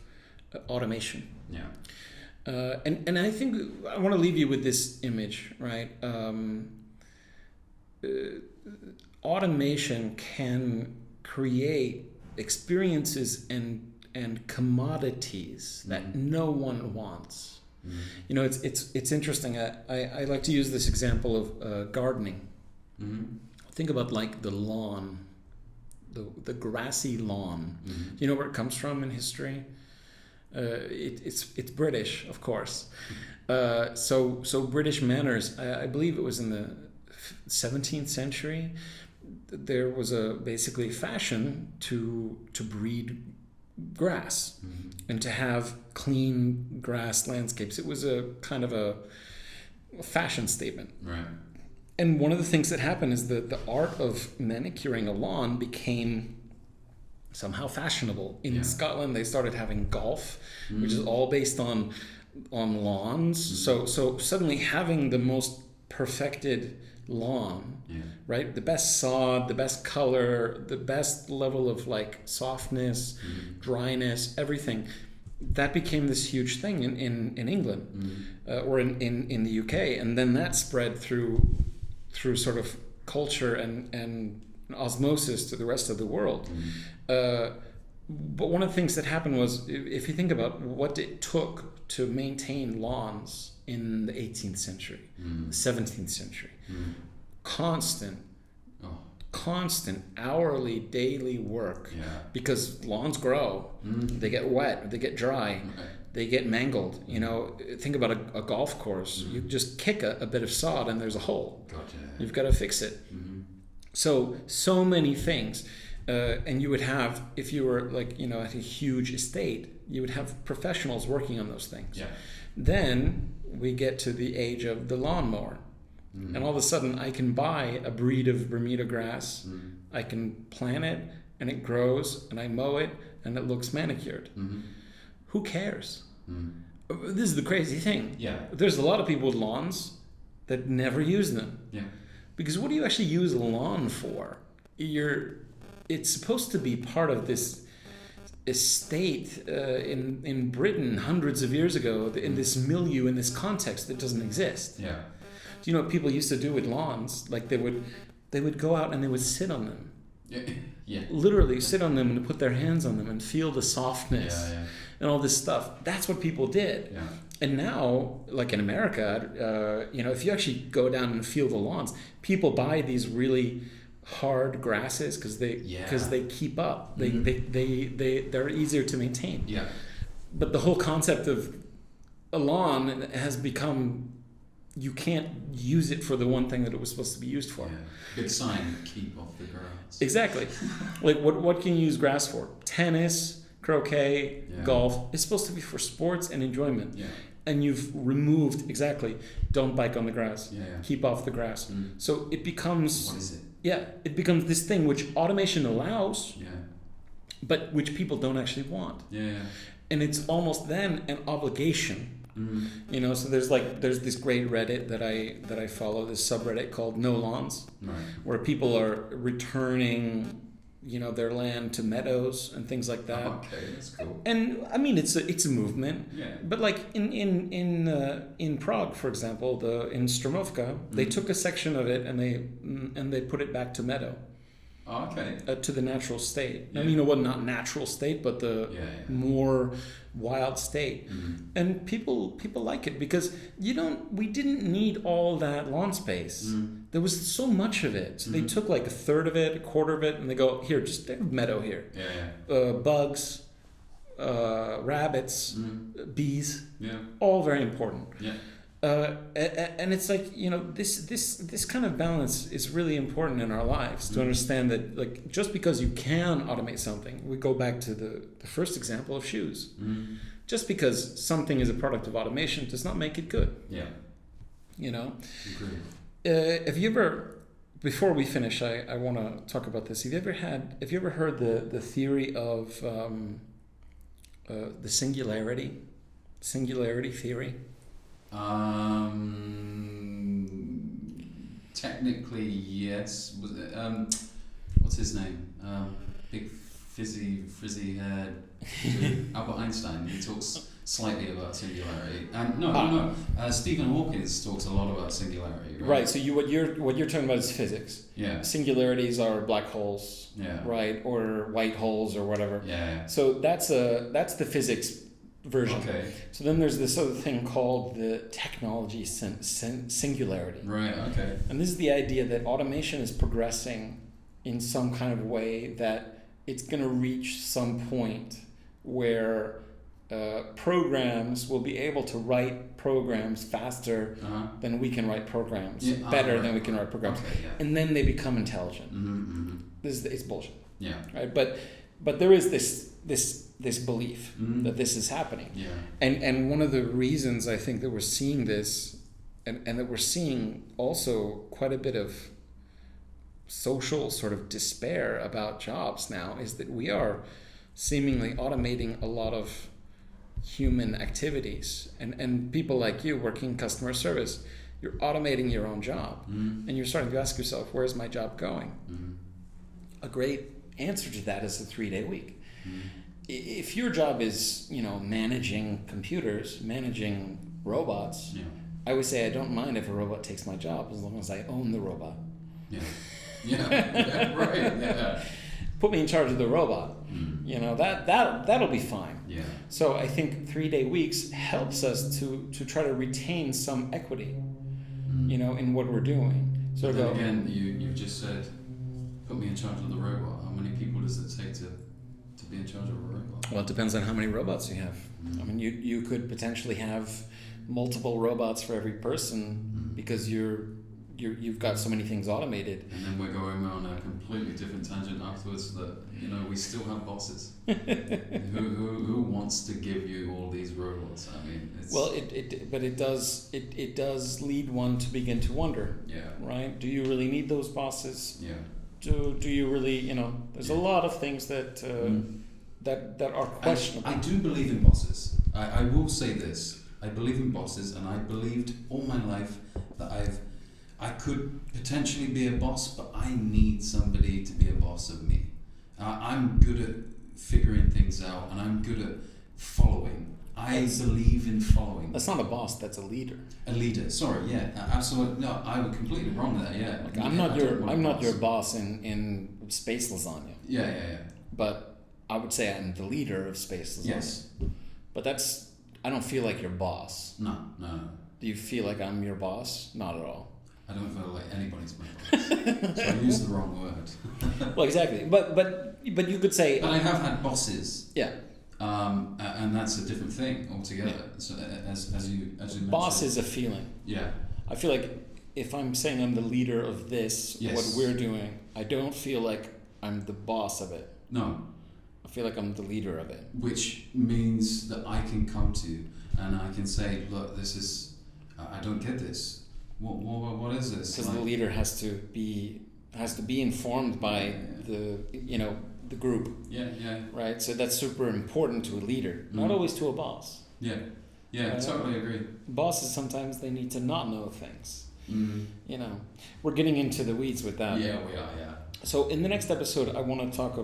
automation. Yeah. And I think I want to leave you with this image, right? Automation can create experiences and commodities that no one wants. You know, it's interesting. I like to use this example of gardening. Think about like the lawn, the grassy lawn. You know where it comes from in history? It's British, of course. So British manners. I believe it was in the 17th century. There was basically fashion to breed grass and to have clean grass landscapes. It was a kind of a fashion statement. Right. And one of the things that happened is that the art of manicuring a lawn became somehow fashionable. In Scotland, they started having golf, which is all based on lawns. So suddenly having the most perfected lawn, right? The best sod, the best color, the best level of like softness, dryness, everything. That became this huge thing in England or in the UK, and then that spread through sort of culture and osmosis to the rest of the world. But one of the things that happened was, if you think about what it took to maintain lawns in the 18th century, the 17th century, constant hourly, daily work, because lawns grow, they get wet, they get dry, they get mangled. You know, think about a golf course. You just kick a bit of sod and there's a hole. You've got to fix it. So many things. And you would have, if you were like, you know, at a huge estate, you would have professionals working on those things. Then we get to the age of the lawnmower. And all of a sudden I can buy a breed of Bermuda grass, I can plant it and it grows and I mow it and it looks manicured. Who cares? This is the crazy thing. There's a lot of people with lawns that never use them. Because what do you actually use a lawn for? It's supposed to be part of this estate in Britain hundreds of years ago, in this milieu, in this context that doesn't exist. Do you know what people used to do with lawns? Like they would go out and they would sit on them. Literally sit on them and put their hands on them and feel the softness and all this stuff. That's what people did. And now, like in America, you know, if you actually go down and feel the lawns, people buy these really hard grasses because they keep up. They're easier to maintain. But the whole concept of a lawn has become, you can't use it for the one thing that it was supposed to be used for. Big sign, keep off the grass. Exactly. Like what can you use grass for? Tennis, croquet, golf. It's supposed to be for sports and enjoyment. And you've removed, don't bike on the grass. Keep off the grass. So it becomes, what is it? It becomes this thing which automation allows, but which people don't actually want. And it's almost then an obligation. You know, so there's this great Reddit that I follow, this subreddit called No Lawns, where people are returning, you know, their land to meadows and things like that. Okay, that's cool. And I mean, it's a movement. But like in Prague, for example, in Stromovka, they took a section of it and they put it back to meadow. Okay. To the natural state. I mean, not natural state, but the more wild state. And people like it because we didn't need all that lawn space. There was so much of it. So they took like a third of it, a quarter of it, and they go, here, just there's meadow here. Bugs, rabbits, bees, all very important. And it's like, this kind of balance is really important in our lives to understand that, like, just because you can automate something, we go back to the first example of shoes. Just because something is a product of automation does not make it good. Agreed. Have you ever, before we finish, I want to talk about this. Have you ever heard the theory of the singularity theory? Technically, yes. Was it, what's his name? Big frizzy haired Albert Einstein. He talks slightly about singularity. No. Stephen Hawking talks a lot about singularity. Right. So what you're talking about is physics. Yeah. Singularities are black holes. Yeah. Right, or white holes or whatever. Yeah. So that's the physics version. Okay. So then there's this other thing called the technology singularity. Right. Okay. And this is the idea that automation is progressing in some kind of way that it's going to reach some point where programs will be able to write programs faster than we can write programs, better than we can write programs, and then they become intelligent. It's bullshit. Yeah. Right. But there is this belief that this is happening. Yeah. And one of the reasons I think that we're seeing this, and that we're seeing also quite a bit of social sort of despair about jobs now, is that we are seemingly automating a lot of human activities, and people like you working customer service, you're automating your own job, and you're starting to ask yourself, where's my job going? A great answer to that is a 3-day week. If your job is, managing computers, managing robots, I would say I don't mind if a robot takes my job as long as I own the robot. Right. Put me in charge of the robot. That'll be fine. Yeah. So I think 3-day weeks helps us to try to retain some equity, in what we're doing. So then again, you've just said, put me in charge of the robot. How many people does it take to be in charge of a robot? Well, it depends on how many robots you have. I mean, you could potentially have multiple robots for every person because you've got so many things automated. And then we're going on a completely different tangent afterwards that, we still have bosses. who wants to give you all these robots? I mean, it's... Well, it does lead one to begin to wonder. Yeah. Right? Do you really need those bosses? Yeah. Do you really, there's a lot of things that that are questionable. I do believe in bosses. I will say this. I believe in bosses, and I believed all my life that I could potentially be a boss, but I need somebody to be a boss of me. I'm good at figuring things out, and I'm good at following. I believe in following. That's not a boss, that's a leader. A leader, sorry, yeah, absolutely. No, I was completely wrong there, yeah. Like, I'm not your boss in space lasagna. Yeah. But I would say I'm the leader of space lasagna. Yes. But I don't feel like your boss. No. Do you feel like I'm your boss? Not at all. I don't feel like anybody's my boss. So I used the wrong word. Well, exactly. But you could say... But I have had bosses. Yeah. And that's a different thing altogether. Yeah. So as you mentioned. Boss is a feeling. Yeah. I feel like if I'm saying I'm the leader of this, what we're doing, I don't feel like I'm the boss of it. No. I feel like I'm the leader of it. Which means that I can come to and I can say, look, this is, I don't get this. What is this? Because the leader has to be informed by the group. Yeah. Right? So that's super important to a leader, not always to a boss. Yeah, I totally agree. Bosses, sometimes they need to not know things. We're getting into the weeds with that. Yeah, we are, yeah. So in the next episode, I want to talk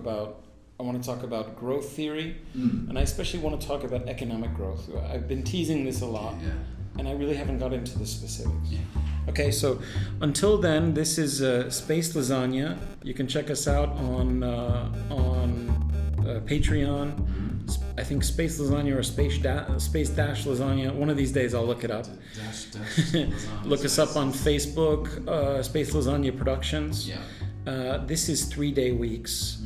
about growth theory, and I especially want to talk about economic growth. I've been teasing this a lot. Yeah. and I really haven't got into the specifics. Yeah. Okay, so until then, this is Space Lasagna. You can check us out on Patreon. I think Space Lasagna or Space Dash Lasagna. One of these days I'll look it up. Dash lasagna. Look us up on Facebook, Space Lasagna Productions. Yeah. This is 3-day weeks.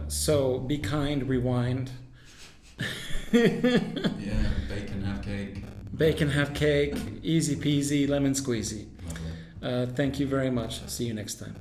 So be kind, rewind. Yeah, bacon, have cake. Bacon, have cake, easy peasy, lemon squeezy. Lovely. Thank you very much. See you next time.